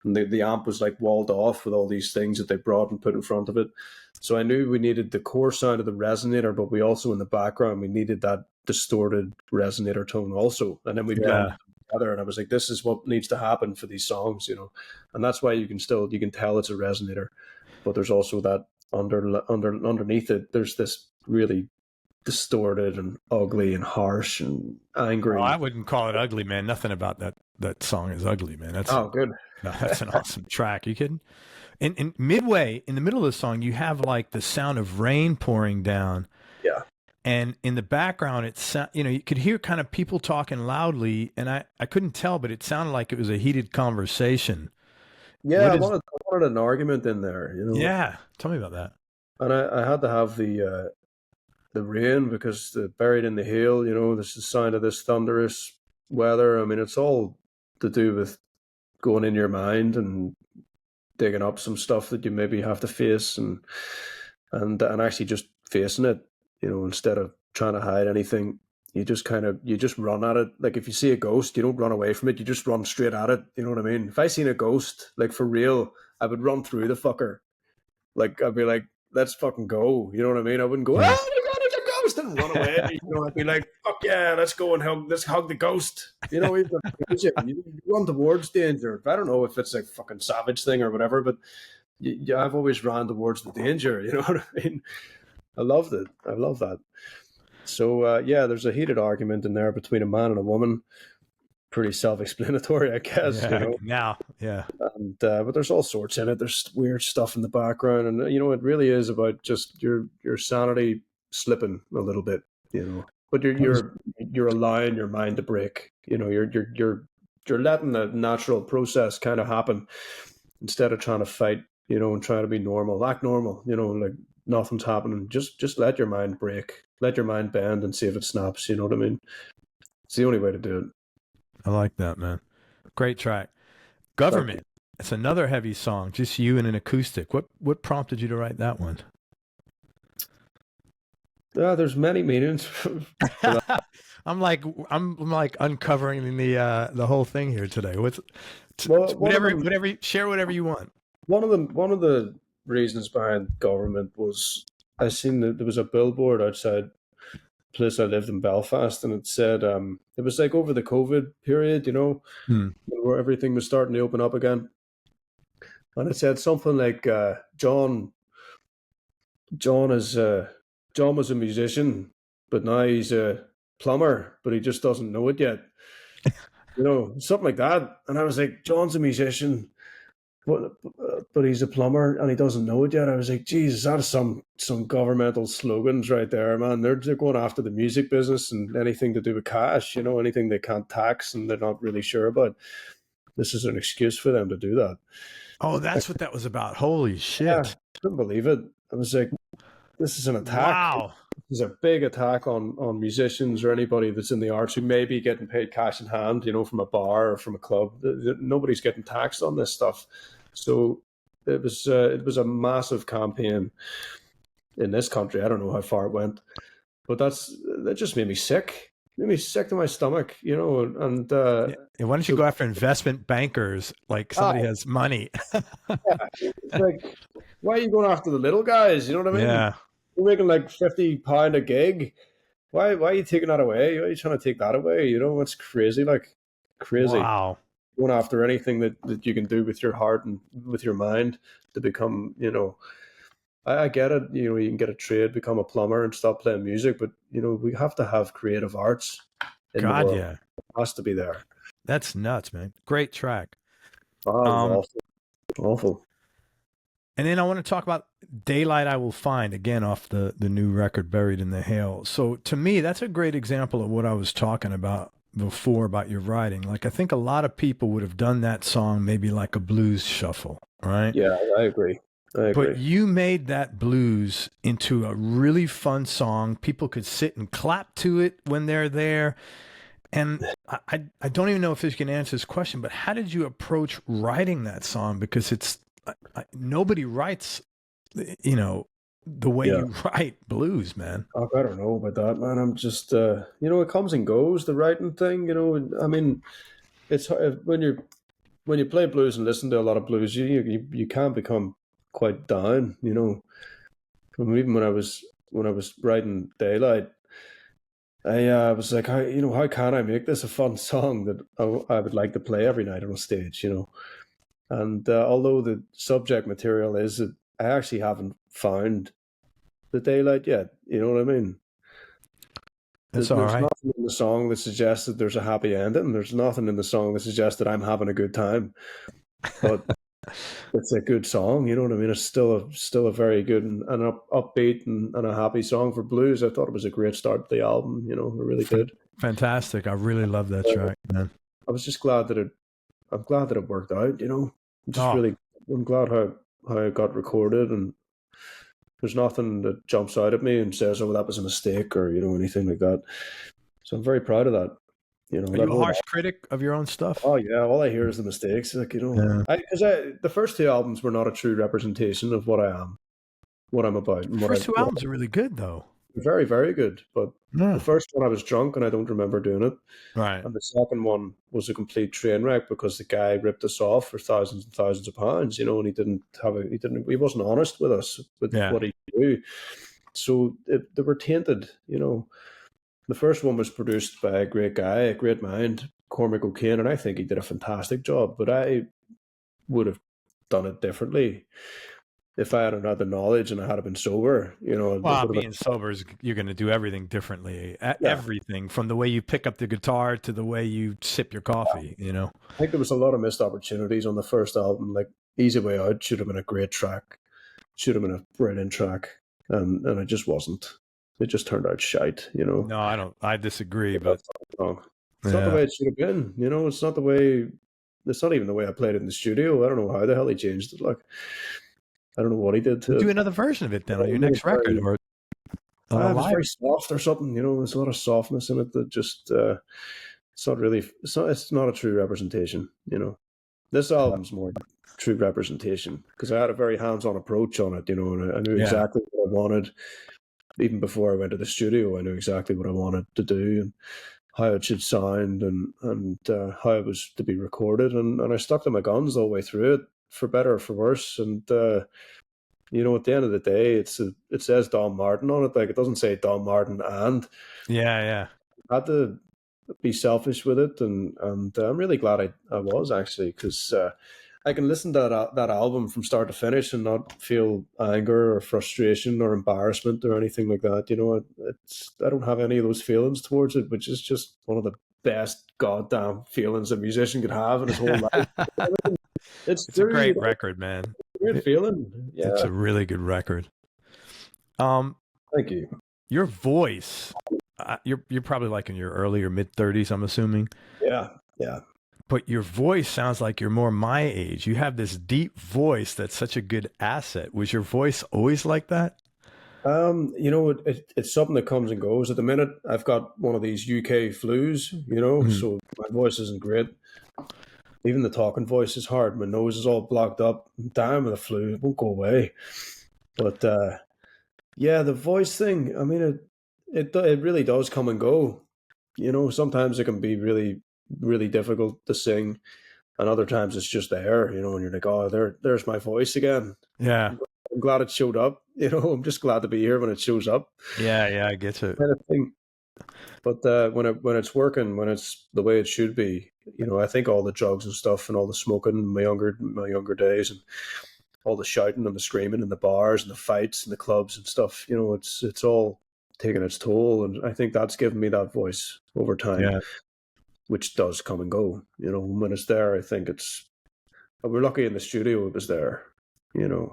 and the amp was like walled off with all these things that they brought and put in front of it. So I knew we needed the core sound of the resonator, but we also, in the background, we needed that distorted resonator tone also. And then we blended yeah. them together, and I was like, this is what needs to happen for these songs, And that's why you can tell it's a resonator, but there's also that underneath it, there's this really distorted and ugly and harsh and Oh, I angry. wouldn't call it ugly, man. Nothing about that song is ugly, man. That's Oh, good. no, that's an awesome track. You kidding? And midway in the middle of the song, you have like the sound of rain pouring down, Yeah. and in the background, you could hear kind of people talking loudly, and I couldn't tell, but it sounded like it was a heated conversation. Yeah, What is? I wanted an argument in there, Yeah, tell me about that. and I had to have the rain because the buried in the hail, this is the sign of this thunderous weather. I mean, it's all to do with going in your mind and digging up some stuff that you maybe have to face, and actually just facing it, instead of trying to hide anything. You just run at it. Like if you see a ghost, you don't run away from it. You just run straight at it. You know what I mean? If I seen a ghost, like for real, I would run through the fucker. Like I'd be like, let's fucking go. You know what I mean? I wouldn't go, oh my God, it's a ghost, and run away. You know, I'd be like, fuck yeah, let's go and let's hug the ghost. You know, even if you run towards danger. I don't know if it's a fucking savage thing or whatever, but I've always run towards the danger. You know what I mean? I loved it. I love that. So yeah, there's a heated argument in there between a man and a woman. Pretty self-explanatory, I guess. Yeah, You know, now, yeah. and but there's all sorts in it. There's weird stuff in the background, and you know, it really is about just your sanity slipping a little bit. You know, but you're allowing your mind to break. You know, you're letting the natural process kind of happen instead of trying to fight. You know, and trying to be normal, act normal. You know, like nothing's happening. Just let your mind break, let your mind bend, and see if it snaps. You know what I mean? It's the only way to do it. I like that, man. Great track. Government. It's another heavy song, just you and an acoustic. What prompted you to write that one? There's many meanings. I'm like uncovering the whole thing here today. Share whatever you want. One of the reasons behind government was I seen that there was a billboard outside the place I lived in Belfast, and it said it was like over the COVID period, you know, where everything was starting to open up again, and it said something like John was a musician, but now he's a plumber, but he just doesn't know it yet. You know, something like that. And I was like, John's a musician, but he's a plumber and he doesn't know it yet. I was like, Jesus, that is some governmental slogans right there, man. They're going after the music business and anything to do with cash, you know, anything they can't tax and they're not really sure about. This is an excuse for them to do that. Oh, that's what that was about. Holy shit. Yeah, I couldn't believe it. I was like, this is an attack. Wow. This is a big attack on musicians or anybody that's in the arts who may be getting paid cash in hand, you know, from a bar or from a club. Nobody's getting taxed on this stuff. So it was a massive campaign in this country. I don't know how far it went, but that just made me sick. It made me sick to my stomach, you know. And why don't you go after investment bankers like somebody has money? It's like, why are you going after the little guys? You know what I mean? Yeah. You're making like £50 a gig. Why are you taking that away? Why are you trying to take that away? You know, it's crazy, like crazy. Wow. Going after anything that you can do with your heart and with your mind to become, you know, I get it. You know, you can get a trade, become a plumber and stop playing music, but you know, we have to have creative arts in the world. Yeah. It has to be there. That's nuts, man. Great track. Oh, awful. And then I want to talk about Daylight I Will Find, again off the new record, Buried in the Hail. So to me, that's a great example of what I was talking about before about your writing. Like, I think a lot of people would have done that song maybe like a blues shuffle, right? Yeah, I agree. But you made that blues into a really fun song. People could sit and clap to it when they're there. And I don't even know if you can answer this question, but how did you approach writing that song? Because nobody writes, you know, the way you write blues, man. I don't know about that, man. I'm just, you know, it comes and goes, the writing thing, you know. I mean, it's when you play blues and listen to a lot of blues, you can become quite down, you know. Even when I was writing Daylight, I was like, how can I make this a fun song that I would like to play every night on a stage, you know? And although the subject material is that I actually haven't found the daylight yet, you know what I mean? That's all right. There's nothing in the song that suggests that there's a happy ending. There's nothing in the song that suggests that I'm having a good time. But it's a good song, you know what I mean? It's still a very good and upbeat and a happy song for blues. I thought it was a great start to the album, you know, I really did. Fantastic. I really love that track, man. I was just glad that it worked out, you know. I'm glad how it got recorded, and there's nothing that jumps out at me and says, oh, that was a mistake, or, you know, anything like that. So I'm very proud of that. You know, are you a harsh critic of your own stuff? Oh yeah, all I hear is the mistakes. Like, you know, because the first two albums were not a true representation of what I am, what I'm about. The first two albums are really good, though. very, very good. But the Yeah. first one I was drunk and I don't remember doing it. Right. And the second one was a complete train wreck because the guy ripped us off for thousands and thousands of pounds, and he wasn't honest with us with Yeah. what he do. So they were tainted. The first one was produced by a great guy, a great mind, Cormac O'Kane, and I think he did a fantastic job. But I would have done it differently if I hadn't had the knowledge and I had been sober. It Well, would have being sober is you're going to do everything differently. yeah. Everything from the way you pick up the guitar to the way you sip your coffee. I think there was a lot of missed opportunities on the first album. Like Easy Way Out should have been a great track, should have been a brilliant track, and it just wasn't. It just turned out shite. No, I don't. I disagree, but That's wrong. It's not the yeah. way it should have been. It's not the way. It's not even the way I played it in the studio. I don't know how the hell he changed it. Like I don't know what he did to Do it. another version of it then on your It made next it very, record or it was live. very soft or something. There's a lot of softness in it that just it's not really. It's not a true representation. This album's more true representation because I had a very hands-on approach on it. And I knew Yeah. exactly what I wanted. Even before I went to the studio, I knew exactly what I wanted to do and how it should sound and how it was to be recorded. And I stuck to my guns all the way through it, for better or for worse. And at the end of the day, it says Don Martin on it. Like it doesn't say Don Martin, and Yeah. I had to be selfish with it. And I'm really glad I was actually because. I can listen to that album from start to finish and not feel anger or frustration or embarrassment or anything like that. I don't have any of those feelings towards it, which is just one of the best goddamn feelings a musician could have in his whole life. It's It's a true, great record, man. great feeling. It's Yeah, a really good record. thank you. Your voice, you're probably like in your early or mid 30s, I'm assuming. Yeah, yeah. But your voice sounds like you're more my age. You have this deep voice that's such a good asset. Was your voice always like that? It's something that comes and goes. At the minute, I've got one of these UK flus, Mhm. so my voice isn't great. Even the talking voice is hard. My nose is all blocked up. I'm dying with the flu. It won't go away. But yeah, the voice thing. I mean, it really does come and go. Sometimes it can be really, really difficult to sing, and other times it's just there. And you're like, oh, there's my voice again. Yeah. I'm glad it showed up. I'm just glad to be here when it shows up. Yeah, I get it. Kind of thing. But when it's working, when it's the way it should be, I think all the drugs and stuff and all the smoking in my younger days and all the shouting and the screaming in the bars and the fights and the clubs and stuff, it's all taking its toll, and I think that's given me that voice over time, Yeah. which does come and go. When it's there, I think we're lucky in the studio it was there. I'm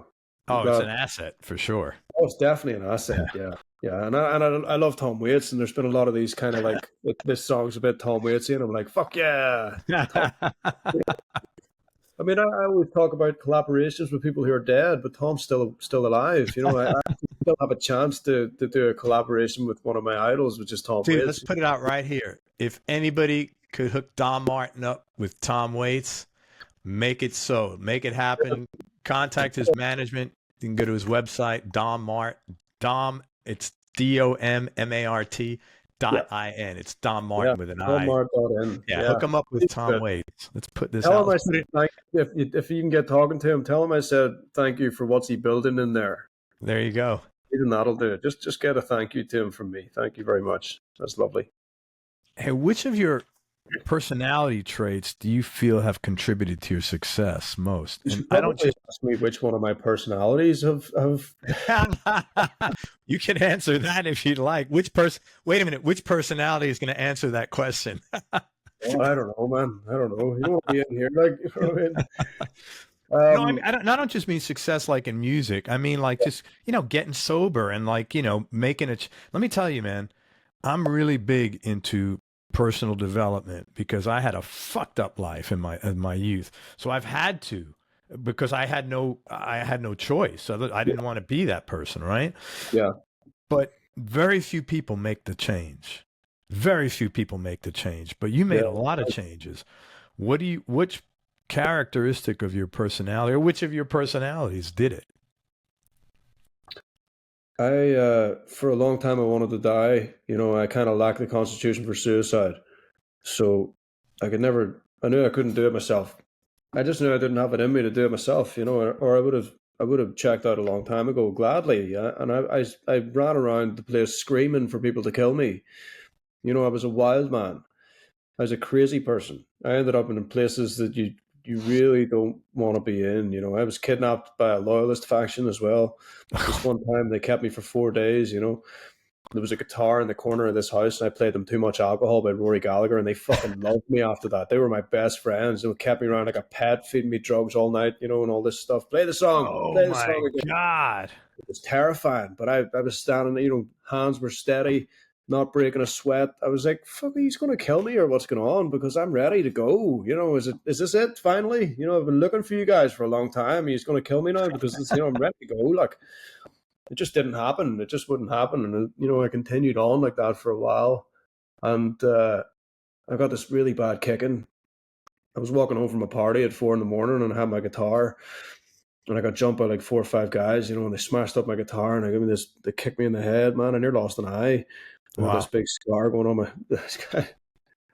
Oh, it's an glad. asset for sure. Oh, it's definitely an asset. Yeah, yeah, and I love Tom Waits, and there's been a lot of these kind of like this song's a bit Tom Waitsy, and I'm like, fuck yeah, Tom. I mean, I always talk about collaborations with people who are dead, but Tom's still alive. I still have a chance to do a collaboration with one of my idols, which is Tom Dude, let's Waits. put it out right here. If anybody could hook Don Martin up with Tom Waits, make it so. Make it happen. Contact his management. You can go to his website, Dom Mart. Dom, it's DOMMART Yeah, .IN. It's Dom yeah. Martin with an Tom I. Mark.in. Yeah, Yeah. hook him up with Tom Waits. Let's put this Tell out. him I Let's put said it. thank you. If you can get talking to him, tell him I said thank you for what's he building in there. There you go. Even that'll do it. Just get a thank you to him from me. Thank you very much. That's lovely. Hey, which of your personality traits do you feel have contributed to your success most? You And should I don't probably just ask me which one of my personalities have. you can answer that if you'd like. Wait a minute, which personality is going to answer that question? Oh, I don't know, man. I don't know. You don't want to be in here, like you know what I mean. No, I mean, I don't just mean success like in music. I mean, like just, getting sober and like, making it. Let me tell you, man, I'm really big into personal development because I had a fucked up life in my youth. So I've had to because I had no choice. So I didn't want to be that person, right? Yeah. But very few people make the change. Very few people make the change, but you made Yeah. a lot of changes. Which characteristic of your personality or which of your personalities did it? For a long time, I wanted to die. I kind of lacked the constitution for suicide. So I could never, I knew I couldn't do it myself. I just knew I didn't have it in me to do it myself, or I would have checked out a long time ago, gladly. Yeah. And I ran around the place screaming for people to kill me. I was a wild man. I was a crazy person. I ended up in places that you really don't want to be in. I was kidnapped by a loyalist faction as well. This one time they kept me for 4 days. There was a guitar in the corner of this house, and I played them Too Much Alcohol by Rory Gallagher, and they fucking loved me after that. They were my best friends. They kept me around like a pet, feeding me drugs all night, and all this stuff. Oh Play the my song again. God. It was terrifying, but I was standing, hands were steady, not breaking a sweat. I was like, fuck, he's going to kill me or what's going on? Because I'm ready to go. Is this it finally? I've been looking for you guys for a long time. He's going to kill me now because I'm ready to go. Like, it just didn't happen. It just wouldn't happen. And, I continued on like that for a while. And I got this really bad kicking. I was walking home from a party at 4 in the morning and I had my guitar. And I got jumped by like 4 or 5 guys, and they smashed up my guitar and they kicked me in the head, man. I nearly lost an eye. I had this Wow. big scar going on my, this guy,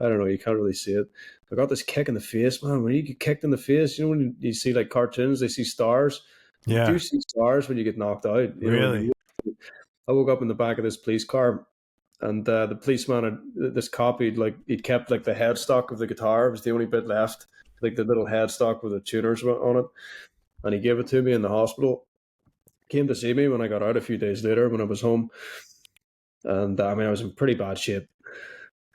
I don't know, you can't really see it. I got this kick in the face, man. When you get kicked in the face, when you see like cartoons, they see stars. You Yeah. do see stars when you get knocked out, Really? I woke up in the back of this police car, and the policeman had this cop. He'd kept like the headstock of the guitar. It was the only bit left, like the little headstock with the tuners on it, and he gave it to me in the hospital. Came to see me when I got out a few days later when I was home, and I was in pretty bad shape.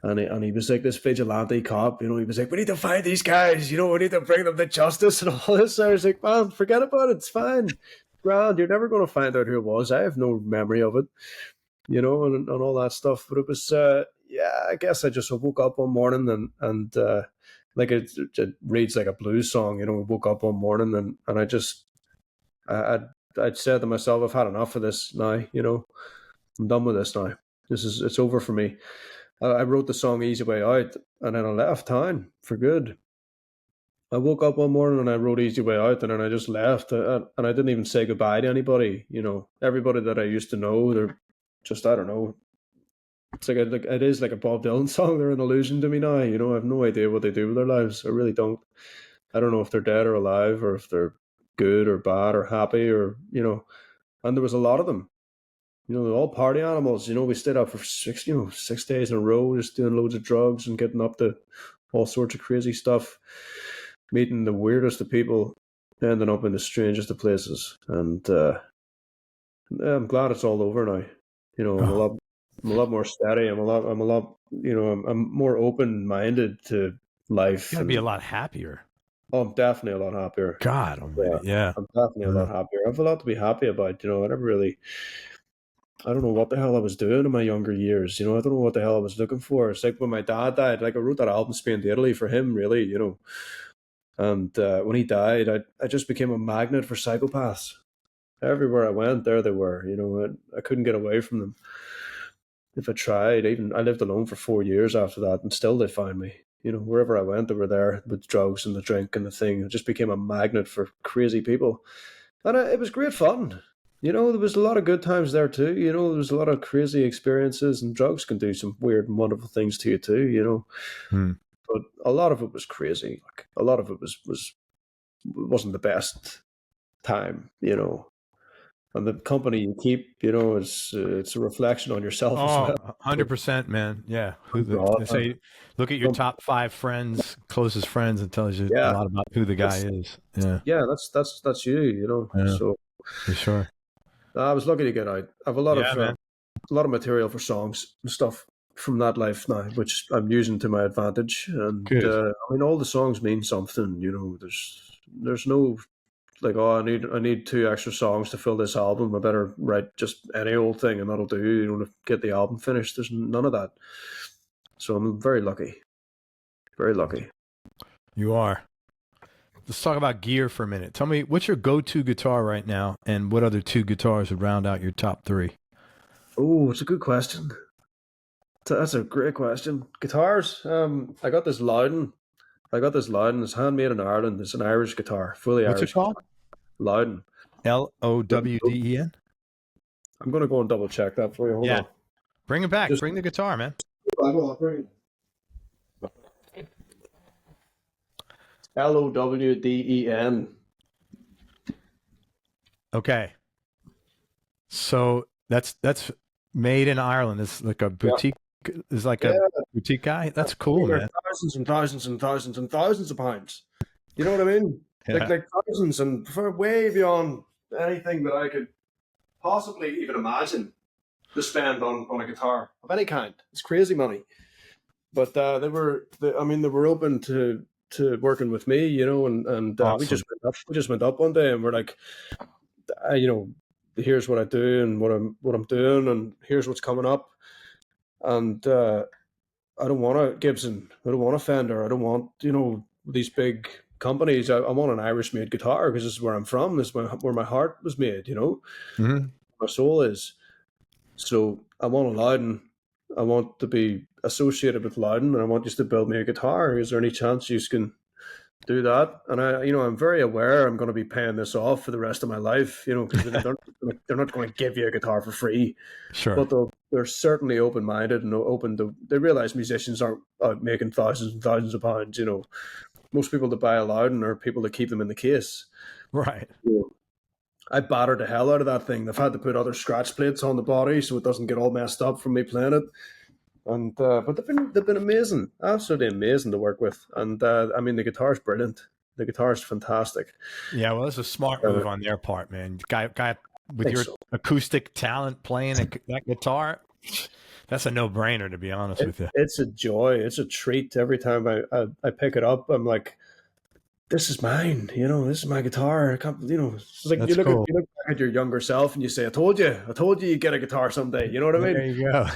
And he was like this vigilante cop, he was like, we need to find these guys, we need to bring them to justice and all this. I was like, man, forget about it, it's fine. Grand, you're never going to find out who it was. I have no memory of it, and all that stuff. But it was, yeah, I guess I just woke up one morning and like it reads like a blues song, I woke up one morning and I'd said to myself, I've had enough of this now, I'm done with this now. It's over for me. I wrote the song Easy Way Out and then I left town for good. I woke up one morning and I wrote Easy Way Out and then I just left and I didn't even say goodbye to anybody. Everybody that I used to know, they're just, I don't know. It's like it is like a Bob Dylan song. They're an illusion to me now. I have no idea what they do with their lives. I really don't. I don't know if they're dead or alive or if they're good or bad or happy or. And there was a lot of them. They're all party animals. We stayed up for 6 days in a row, just doing loads of drugs and getting up to all sorts of crazy stuff, meeting the weirdest of people, ending up in the strangest of places. And yeah, I'm glad it's all over now. Oh, I'm a lot more steady. I'm a lot, I'm more open minded to you life, gotta be a and lot happier. I'm definitely a lot happier. God Yeah, almighty. Yeah. I'm definitely a lot Yeah. happier. I have a lot to be happy about. I don't know what the hell I was doing in my younger years. I don't know what the hell I was looking for. It's like when my dad died, like I wrote that album Spain to Italy for him, really, And when he died, I just became a magnet for psychopaths. Everywhere I went, there they were. I couldn't get away from them. If I tried, even I lived alone for 4 years after that, and still they found me. Wherever I went, they were there with drugs and the drink and the thing. It just became a magnet for crazy people, and it was great fun. There was a lot of good times there too. There was a lot of crazy experiences, and drugs can do some weird and wonderful things to you too. Hmm. But a lot of it was crazy. Like a lot of it wasn't the best time. And the company you keep, it's a reflection on yourself as well. Oh, 100%, man. Yeah. I'm broad, They man. say, look at your top 5 friends, closest friends, and tells you a Yeah, lot about who the guy that's is. Yeah. yeah, that's you. Yeah. So For sure. I was lucky to get out. I have Yeah, man. a lot of material for songs and stuff from that life now, which I'm using to my advantage. And Good. all the songs mean something. There's no like, oh, I need 2 extra songs to fill this album. I better write just any old thing and that'll do. To get the album finished. There's none of that. So I'm very lucky. Very lucky. You are. Let's talk about gear for a minute. Tell me, what's your go-to guitar right now, and what other 2 guitars would round out your top 3? Oh, it's a good question. That's a great question. Guitars. I got this Loudon. It's handmade in Ireland. It's an Irish guitar, fully What's it Irish guitar. called? Loudon. Lowden. I'm going to go and double check that for you. Hold Yeah. on. Bring it back. Just Bring the guitar, man. I'll bring it. LOWDEN. Okay. So that's made in Ireland. It's like a Yeah. boutique. Is like Yeah. a boutique guy. That's cool, They're man. thousands and thousands and thousands and thousands of pounds. You know what I mean? Yeah. Like thousands and for way beyond anything that I could possibly even imagine to spend on a guitar of any kind. It's crazy money. But they were open to working with me, you know, and we Awesome. just went up one day and we're like, you know, here's what I do and what I'm doing and here's what's coming up. And I don't want a Gibson, I don't want a Fender, I don't want, you know, these big companies. I want an Irish made guitar because this is where I'm from. This is where my heart was made, you know, Mm-hmm. my soul is. So I want a Loudon. I want to be associated with Loudon, and I want you to build me a guitar. Is there any chance you can do that? And I'm very aware I'm going to be paying this off for the rest of my life, you know, because they're not going to give you a guitar for free. Sure. But they're certainly open minded and open to. They realize musicians aren't out making thousands and thousands of pounds. You know, most people that buy a Loudon are people that keep them in the case. Right. I battered the hell out of that thing. They've had to put other scratch plates on the body so it doesn't get all messed up from me playing it. And but they've been amazing, absolutely amazing to work with. And I mean, the guitar's brilliant. The guitar's fantastic. Yeah. Well, that's a smart move on their part, man. Guy with your So. acoustic talent playing that guitar, that's a no-brainer, to be honest with you. It's a joy. It's a treat every time I pick it up. I'm like, this is mine. You know, this is my guitar. I can't, you know, it's like That's cool. you look back at your younger self and you say, I told you get a guitar someday. You know what I mean? There you go.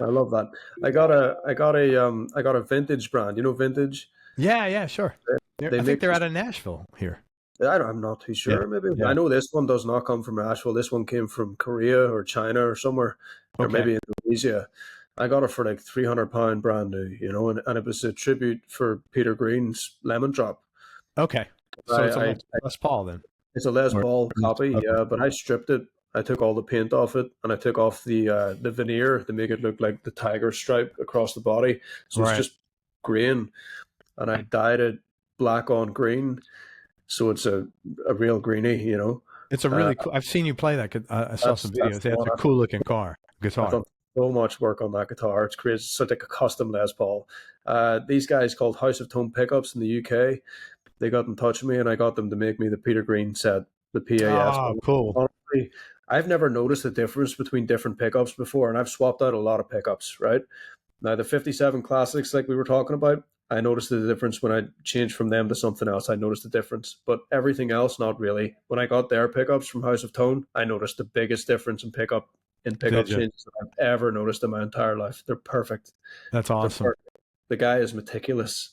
I love that. I got a vintage brand. You know, vintage. Yeah, sure. They I think make they're out of Nashville here. I'm not too Yeah. sure. Maybe Yeah. I know this one does not come from Nashville. This one came from Korea or China or somewhere, or Okay. maybe Indonesia. I got it for like £300 brand new, you know, and it was a tribute for Peter Green's Lemon Drop. Okay. So it's a I Les Paul then. It's a Les Or- Paul copy, okay. yeah, but I stripped it. I took all the paint off it, and I took off the veneer to make it look like the tiger stripe across the body. So Right. it's just green, and I dyed it black on green, so it's a real greenie, you know. It's a really cool. I've seen you play that. I saw some videos. the It's one a cool looking guitar. I've done so much work on that guitar. It's crazy. It's such like a custom Les Paul. These guys called House of Tone Pickups in the UK. They got in touch with me, and I got them to make me the Peter Green set, the PAS. Oh, cool. Honestly, I've never noticed the difference between different pickups before, and I've swapped out a lot of pickups, right? Now, the 57 Classics, like we were talking about, I noticed the difference when I changed from them to something else. I noticed the difference, but everything else, not really. When I got their pickups from House of Tone, I noticed the biggest difference in pickup changes that I've ever noticed in my entire life. They're perfect. That's awesome. The guy is meticulous.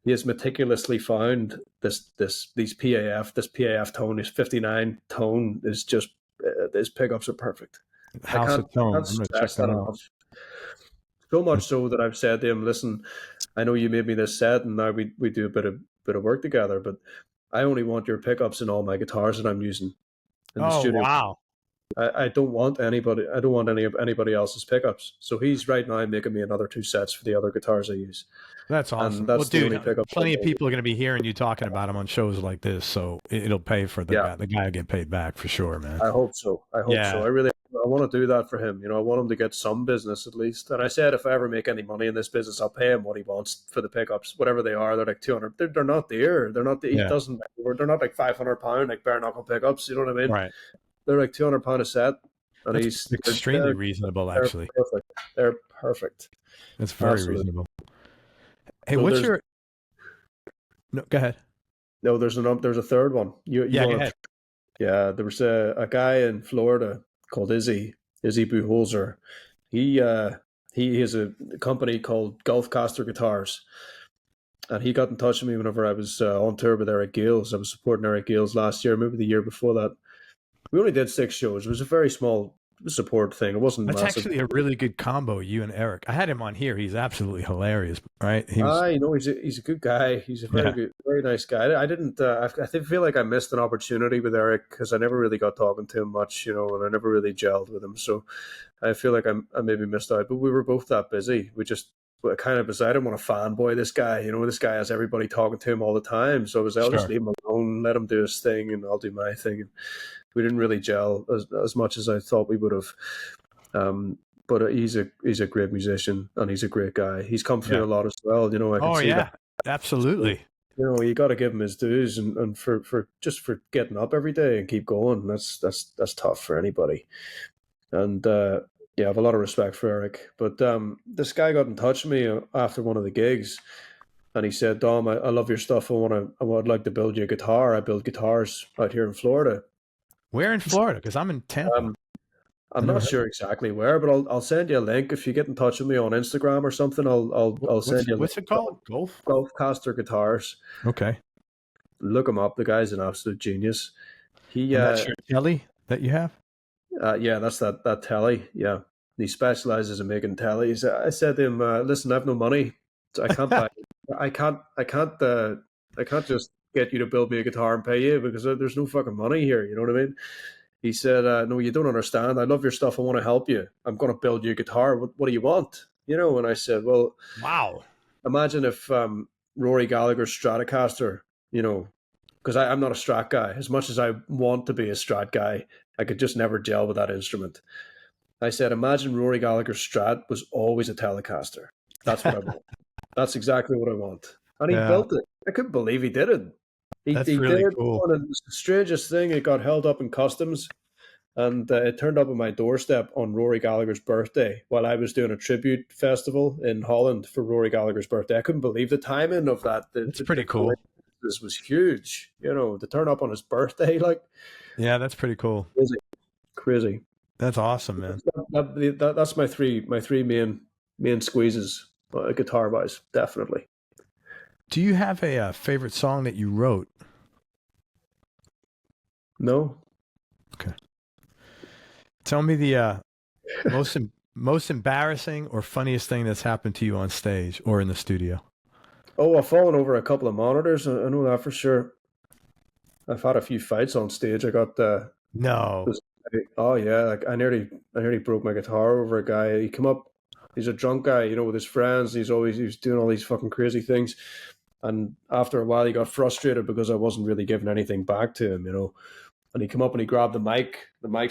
He has meticulously found this PAF tone. His 59 tone is just his pickups are perfect. House of Tone. I'm can't gonna stress check that that out. enough. So much so that I've said to him, "Listen, I know you made me this set, and now we do a bit of work together, but I only want your pickups in all my guitars that I'm using in the studio. Wow. I don't want anybody. I don't want anybody else's pickups. So he's right now making me another 2 sets for the other guitars I use. That's awesome. And that's Well, the dude, only pickup. plenty of people are going to be hearing you talking about him on shows like this, so it'll pay for the guy. The guy will get paid back for sure, man. I hope so. I want to do that for him. You know, I want him to get some business at least. And I said, if I ever make any money in this business, I'll pay him what he wants for the pickups, whatever they are. They're like 200. They're not dear. They're not. He doesn't. They're not like £500 like bare knuckle pickups. You know what I mean? Right. They're like £200 a set, and That's extremely reasonable, actually. They're perfect. That's very reasonable. Hey, so what's your? No, go ahead. No, there's a third one. Go ahead. Yeah, there was a guy in Florida called Izzy Buchholzer. He has a company called Gulfcaster Guitars, and he got in touch with me whenever I was on tour with Eric Gales. I was supporting Eric Gales last year, maybe the year before that. We only did 6 shows. It was a very small support thing. It wasn't That's massive. actually a really good combo, you and Eric. I had him on here. He's absolutely hilarious, right? He was, You know, he's a good guy. He's a very yeah, good, very nice guy. I didn't. I feel like I missed an opportunity with Eric because I never really got talking to him much, you know, and I never really gelled with him. So I feel like I maybe missed out. But we were both that busy. We just kind of was. I didn't want to fanboy this guy. You know, this guy has everybody talking to him all the time. So I was, I'll just sure. leave him alone, let him do his thing, and I'll do my thing. And we didn't really gel as much as I thought we would have. But he's a great musician and he's a great guy. He's come through Yeah. a lot as well. You know, I can Oh, see that. yeah, absolutely. You know, you got to give him his dues, and for just for getting up every day and keep going. That's tough for anybody. And yeah, I have a lot of respect for Eric. But this guy got in touch with me after one of the gigs, and he said, "Dom, I love your stuff. I would like to build you a guitar. I build guitars out here in Florida." Where in Florida? Because I'm in Tampa. Um, I I'm never not heard. sure exactly where, but I'll send you a link if you get in touch with me on Instagram or something. I'll send you a link. What's it called? Golf. Golfcaster Guitars. Okay. Look him up. The guy's an absolute genius. He And that's your telly that you have? yeah, that's that telly. Yeah, he specializes in making tellies. I said to him, "Listen, I have no money. So I can't buy. I can't just get you to build me a guitar and pay you because there's no fucking money here. You know what I mean?" He said, "No, you don't understand. I love your stuff. I want to help you. I'm going to build you a guitar. What do you want?" You know, and I said, "Well, Wow. imagine if Rory Gallagher's Stratocaster, you know, because I'm not a Strat guy. As much as I want to be a Strat guy, I could just never gel with that instrument." I said, imagine Rory Gallagher's Strat was always a Telecaster. That's what I want. That's exactly what I want. And he Yeah, built it. I couldn't believe he did it. that's He did really it. cool. And it was the strangest thing. It got held up in customs. And it turned up on my doorstep on Rory Gallagher's birthday while I was doing a tribute festival in Holland for Rory Gallagher's birthday. I couldn't believe the timing of that. That's The pretty cool. coincidence was huge. You know, to turn up on his birthday, like Yeah, that's pretty cool. crazy, crazy. That's awesome, man. That's my three main squeezes, guitar wise, definitely. Do you have a favorite song that you wrote? No, Okay. Tell me the most embarrassing or funniest thing that's happened to you on stage or in the studio. oh, I've fallen over a couple of monitors. I know that for sure. I've had a few fights on stage. I got No. this- oh yeah, like I nearly broke my guitar over a guy. He come up, he's a drunk guy, you know, with his friends. He was doing all these fucking crazy things. And after a while, he got frustrated because I wasn't really giving anything back to him, you know. And he come up and he grabbed the mic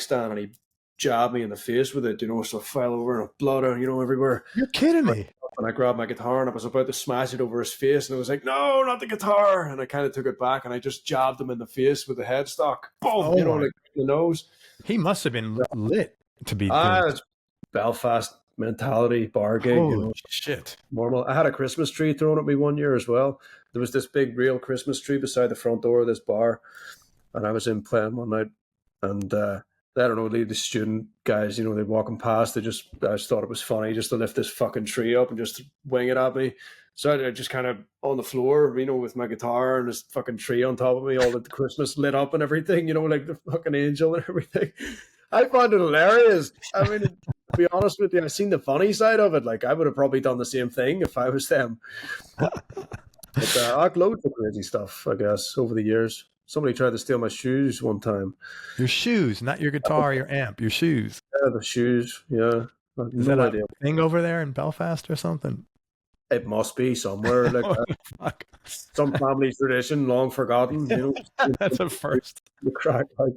stand, and he jabbed me in the face with it, you know. So I fell over and blood, you know, everywhere. You're kidding me. And I grabbed my guitar and I was about to smash it over his face, and I was like, "No, not the guitar!" And I kind of took it back, and I just jabbed him in the face with the headstock, boom, Oh you know, my. like the nose. He must have been lit to be doing. It's Belfast mentality, bar gig, you Holy know, shit. normal. I had a Christmas tree thrown at me one year as well. There was this big real Christmas tree beside the front door of this bar, and I was in playing one night, and I don't know, the student guys, you know, they're walking past. I just thought it was funny just to lift this fucking tree up and just wing it at me. So I just kind of on the floor, you know, with my guitar and this fucking tree on top of me, all the Christmas lit up and everything, you know, like the fucking angel and everything. I found it hilarious. I mean, to be honest with you, I've seen the funny side of it. Like, I would have probably done the same thing if I was them. But I've loads of crazy stuff, I guess, over the years. Somebody tried to steal my shoes one time. Your shoes, not your guitar, your amp, your shoes. Yeah, the shoes, yeah. I have Is that no a idea. thing over there in Belfast or something? It must be somewhere, like Oh, fuck. some family tradition long forgotten, you know. That's a first. The crack, like,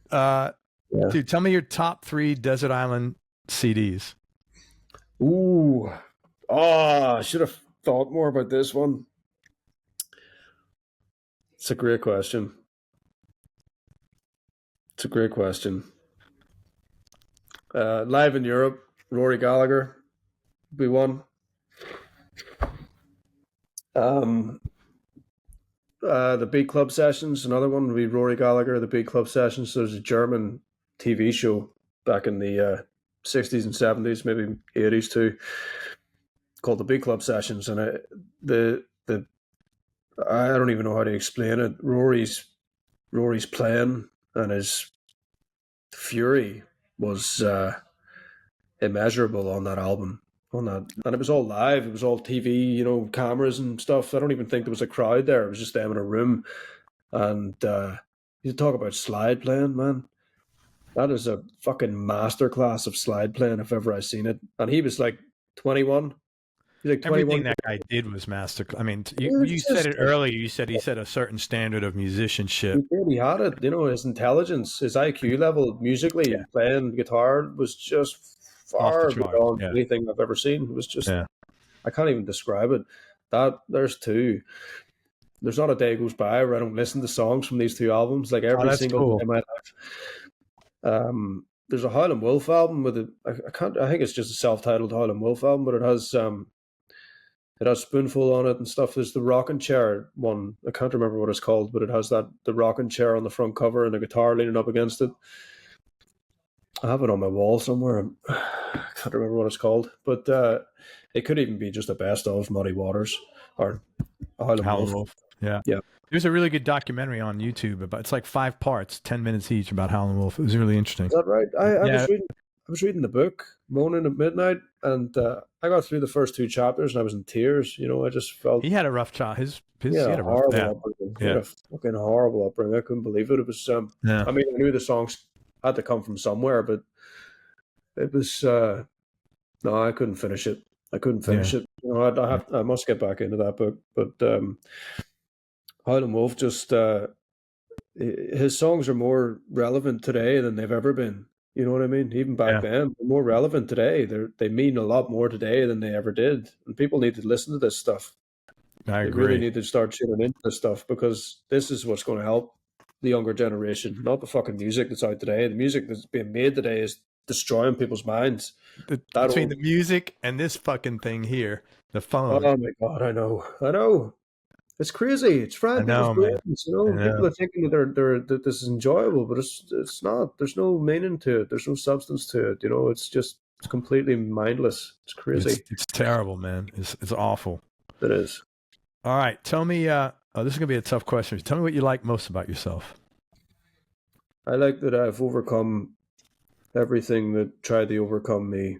Uh, yeah. dude, tell me your top 3 Desert Island CDs. Ooh. Oh, I should have thought more about this one. It's a great question. It's a great question. Live in Europe, Rory Gallagher, be one. Um, the Beat Club Sessions, another one would be Rory Gallagher, the Beat Club Sessions. There's a German TV show back in the 60s and 70s, maybe 80s too, called the Beat Club Sessions. And the I don't even know how to explain it. Rory's playing and his fury. was immeasurable on that album. On that, and it was all live. It was all TV, cameras and stuff. I don't even think there was a crowd there. It was just them in a room. And you talk about slide playing, man. That is a fucking masterclass of slide playing if ever I seen it. And he was like 21. He's like 21. Everything that guy did was master. I mean, you It's said just it earlier. You said he set a certain standard of musicianship. he did. He had it. His intelligence, his IQ level, musically Yeah. playing guitar was just Off the far charts. beyond Yeah. anything I've ever seen. It was just Yeah. I can't even describe it. There's two. There's not a day goes by where I don't listen to songs from these two albums. Like every that's single cool. day of my life. There's a Howlin' Wolf album with it. I think it's just a self-titled Howlin' Wolf album, but it has Spoonful on it and stuff. There's the Rocking Chair one. I can't remember what it's called, but it has the rocking chair on the front cover and a guitar leaning up against it. I have it on my wall somewhere. I can't remember what it's called, but it could even be just a best of Muddy Waters or Howlin' Wolf. Yeah. Yeah. There's a really good documentary on YouTube about. It's like 5 parts, 10 minutes each, about Howlin' Wolf. It was really interesting. Is that right? I was reading the book Moaning at Midnight, and I got through the first 2 chapters and I was in tears. I just felt He had a rough child. He yeah, had a rough. horrible Yeah. upbringing. He Yeah. had a fucking horrible upbringing. I couldn't believe it. It was Yeah. I mean, I knew the songs had to come from somewhere, but it was no, I couldn't finish it. I couldn't finish it. I must get back into that book. But Howlin' Wolf just his songs are more relevant today than they've ever been. You know what I mean? Even back then, they're more relevant today. They mean a lot more today than they ever did. And people need to listen to this stuff. I agree. They really need to start tuning into this stuff because this is what's going to help the younger generation, not the fucking music that's out today. The music that's being made today is destroying people's minds. Between the music and this fucking thing here, the phone. Oh my God, I know. It's crazy. It's frying people's brains. People are thinking that this is enjoyable, but it's not. There's no meaning to it. There's no substance to it. It's completely mindless. It's crazy. It's terrible, man. It's awful. It is. All right, tell me. This is gonna be a tough question. Tell me what you like most about yourself. I like that I've overcome everything that tried to overcome me,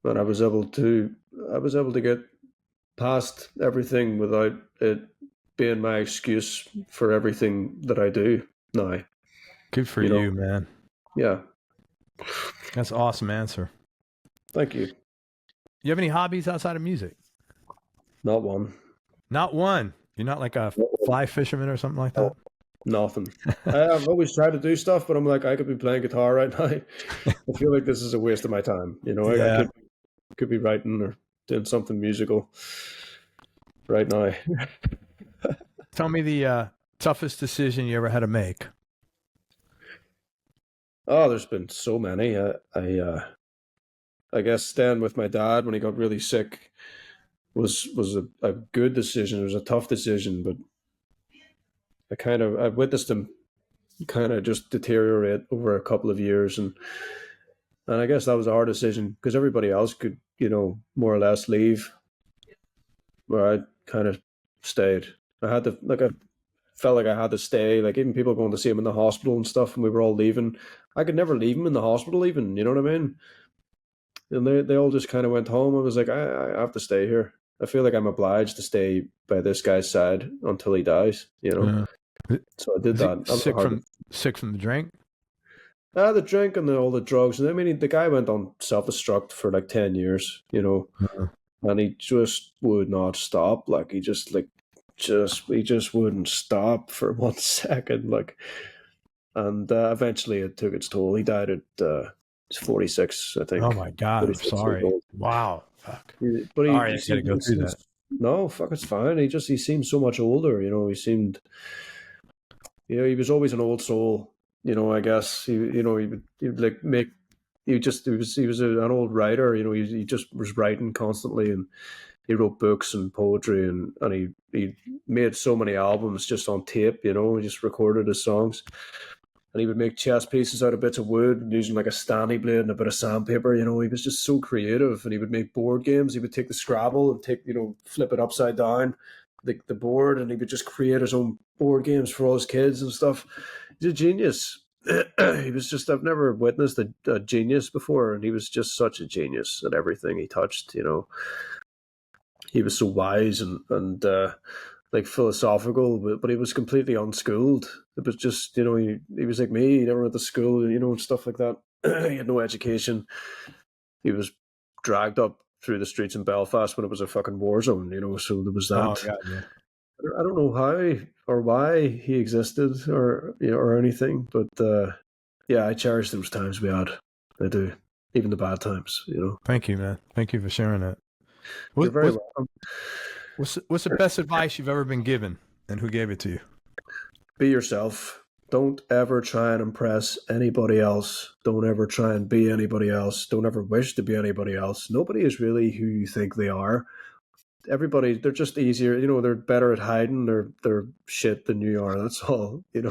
and I was able to get past everything without it being my excuse for everything that I do now. Good for you, man. Yeah. That's an awesome answer. Thank you. You have any hobbies outside of music? Not one. Not one. You're not like a fly fisherman or something like that? Nothing. I've always tried to do stuff, but I'm like, I could be playing guitar right now. I feel like this is a waste of my time. I could be writing or doing something musical right now. Tell me the toughest decision you ever had to make. Oh, there's been so many. I guess staying with my dad when he got really sick was a good decision. It was a tough decision, but I witnessed him kind of just deteriorate over a couple of years, and I guess that was a hard decision because everybody else could, more or less leave, where I kind of stayed. I felt like I had to stay. Like even people going to see him in the hospital and stuff, and we were all leaving. I could never leave him in the hospital, even. You know what I mean? And they all just kind of went home. I was like, I have to stay here. I feel like I'm obliged to stay by this guy's side until he dies. Yeah. So I did that. Sick from the drink? The drink and all the drugs. And I mean, the guy went on self-destruct for like 10 years, and he just would not stop. Like he just wouldn't stop for 1 second. And eventually it took its toll. He died at 46, I think. Oh my God, I'm sorry. Wow. Fuck. But sorry, I had to go through that. No, fuck, it's fine. He seemed so much older, he seemed, he was always an old soul, I guess. He was an old writer, he just was writing constantly, and he wrote books and poetry, and he made so many albums just on tape, he just recorded his songs. And he would make chess pieces out of bits of wood using like a Stanley blade and a bit of sandpaper. He was just so creative. And he would make board games. He would take the Scrabble and flip it upside down, the board, and he would just create his own board games for all his kids and stuff. He's a genius. he was just, I've never witnessed a genius before, and he was just such a genius at everything he touched. He was so wise and like philosophical, but he was completely unschooled. It was just, he was like me. He never went to school, and stuff like that. He had no education. He was dragged up through the streets in Belfast when it was a fucking war zone, so there was Oh, that. God, yeah. I don't know how or why he existed or anything, but yeah, I cherish those times we had. I do, even the bad times. Thank you, man. Thank you for sharing that. You're What, very what's, welcome. what's the best advice you've ever been given, and who gave it to you? Be yourself. Don't ever try and impress anybody else. Don't ever try and be anybody else. Don't ever wish to be anybody else. Nobody is really who you think they are. Everybody, they're just easier. They're better at hiding their shit than you are. That's all. They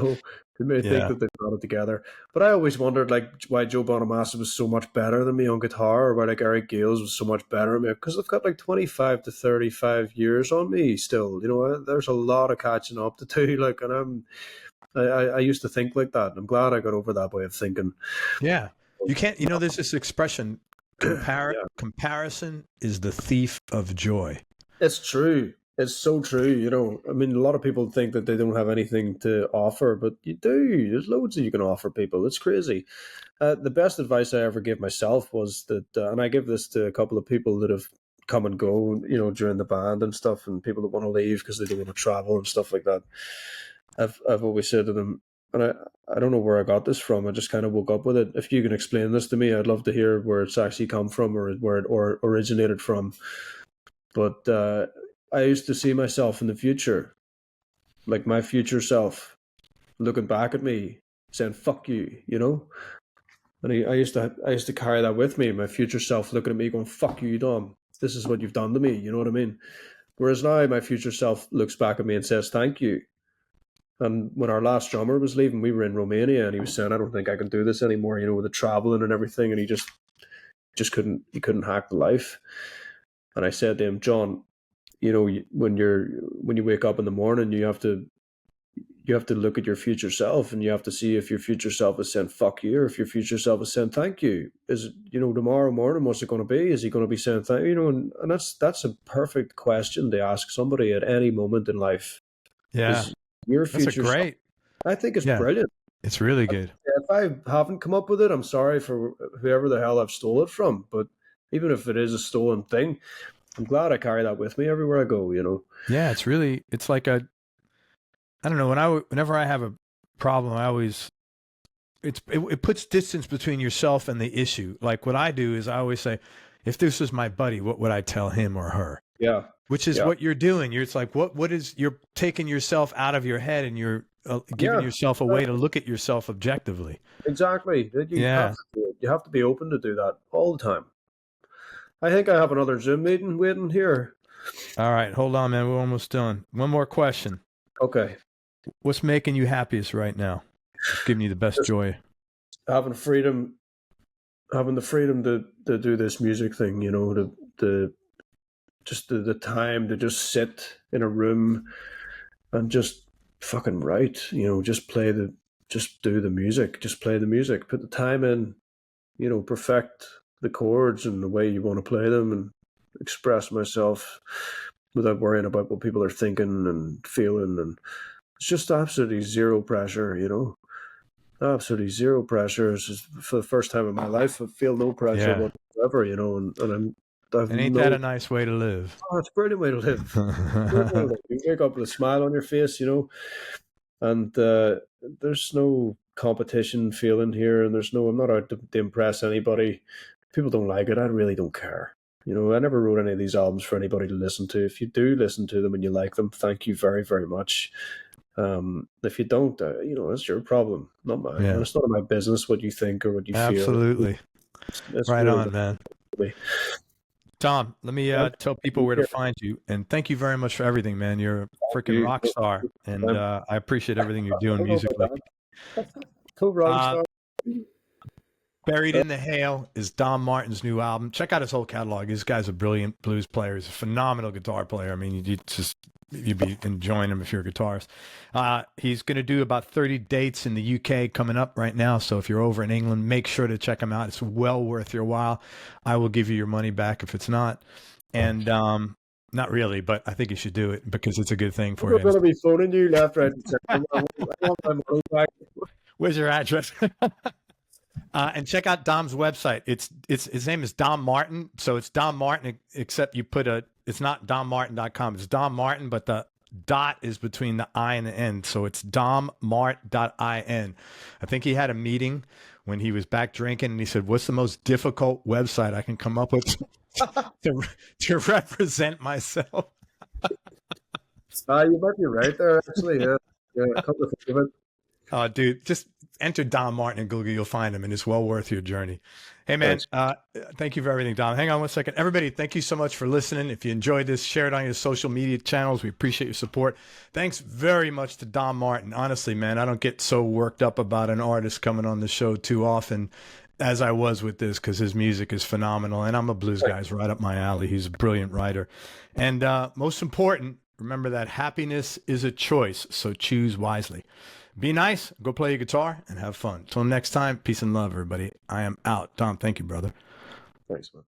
may think Yeah. that they've got it together. But I always wondered, like, why Joe Bonamassa was so much better than me on guitar, or why, like, Eric Gales was so much better than me, because they've got like 25 to 35 years on me still. There's a lot of catching up to do. Like, and I used to think like that. I'm glad I got over that way of thinking. Yeah. You can't, there's this expression, Yeah. comparison is the thief of joy. It's true. It's so true. I mean, a lot of people think that they don't have anything to offer, but you do. There's loads that you can offer people. It's crazy. The best advice I ever gave myself was that, and I give this to a couple of people that have come and go, during the band and stuff, and people that want to leave because they don't want to travel and stuff like that. I've always said to them, and I don't know where I got this from. I just kind of woke up with it. If you can explain this to me, I'd love to hear where it's actually come from or where it originated from. But I used to see myself in the future, like my future self, looking back at me, saying "fuck you," And I used to carry that with me. My future self looking at me, going "fuck you, Dom. This is what you've done to me." You know what I mean? Whereas now, my future self looks back at me and says "thank you." And when our last drummer was leaving, we were in Romania, and he was saying, "I don't think I can do this anymore." With the traveling and everything, and he just couldn't hack the life. And I said to him, "John, when you wake up in the morning, you have to look at your future self, and you have to see if your future self is saying fuck you, or if your future self is saying thank you. Is tomorrow morning, what's it going to be? Is he going to be saying thank you? And that's a perfect question to ask somebody at any moment in life. Yeah. Is your That's a future self? great, I think it's yeah, brilliant. it's really good. If I haven't come up with it, I'm sorry for whoever the hell I've stole it from. But even if it is a stolen thing, I'm glad I carry that with me everywhere I go. Yeah. It's like I don't know, whenever I have a problem, it puts distance between yourself and the issue. Like what I do is I always say, if this was my buddy, what would I tell him or her? Yeah, Which is yeah, what you're doing. It's like, you're taking yourself out of your head and you're giving yeah. yourself a way to look at yourself objectively. Exactly. You have Yeah. to do it. You have to be open to do that all the time. I think I have another Zoom meeting waiting here. All right. Hold on, man. We're almost done. One more question. Okay. What's making you happiest right now? What's giving you the best Just joy? having freedom, having the freedom to do this music thing, the just the time to just sit in a room and just fucking write, just do the music, just play the music, put the time in, perfect the chords and the way you want to play them and express myself without worrying about what people are thinking and feeling. And it's just absolutely zero pressure, absolutely zero pressure. It's just for the first time in my life, I feel no pressure Yeah. whatsoever, I've And ain't that no, a nice way to live? it's a brilliant way to live. Brilliant way to live. You wake up with a smile on your face, and there's no competition feeling here, and I'm not out to impress anybody. People don't like it, I really don't care. I never wrote any of these albums for anybody to listen to. If you do listen to them and you like them, thank you very, very much. If you don't, that's your problem, not mine. And Yeah. it's none of my business what you think or what you feel. Absolutely. It's Right really on, not man. me. Tom, let me Yeah, tell people where to find you. And thank you very much for everything, man. You're a freaking rock star. And I appreciate everything you're I doing don't know musically. about that. Cool rock Uh, star. Buried in the Hail is Don Martin's new album. Check out his whole catalog. This guy's a brilliant blues player. He's a phenomenal guitar player. I mean, you just you'd be enjoying him if you're a guitarist. He's going to do about 30 dates in the UK coming up right now. So if you're over in England, make sure to check him out. It's well worth your while. I will give you your money back if it's not. And not really, but I think you should do it because it's a good thing for I'm you. going to be phoning you left, right, and center. I want my money back. Where's your address? And check out Dom's website. It's his name is Dom Martin. So it's Dom Martin, except you put it's not dommartin.com. It's Dom Martin, but the dot is between the I and the N. So it's dommart.in. I think he had a meeting when he was back drinking and he said, what's the most difficult website I can come up with to represent myself? You might be right there, actually. Yeah, a couple of things of it. Oh, dude, just enter Dom Martin in Google. You'll find him, and it's well worth your journey. Hey, man, thank you for everything, Dom. Hang on one second. Everybody, thank you so much for listening. If you enjoyed this, share it on your social media channels. We appreciate your support. Thanks very much to Dom Martin. Honestly, man, I don't get so worked up about an artist coming on the show too often as I was with this because his music is phenomenal, and I'm a blues guy. It's right up my alley. He's a brilliant writer. And most important, remember that happiness is a choice, so choose wisely. Be nice, go play your guitar, and have fun. Till next time, peace and love, everybody. I am out. Dom, thank you, brother. Thanks, man.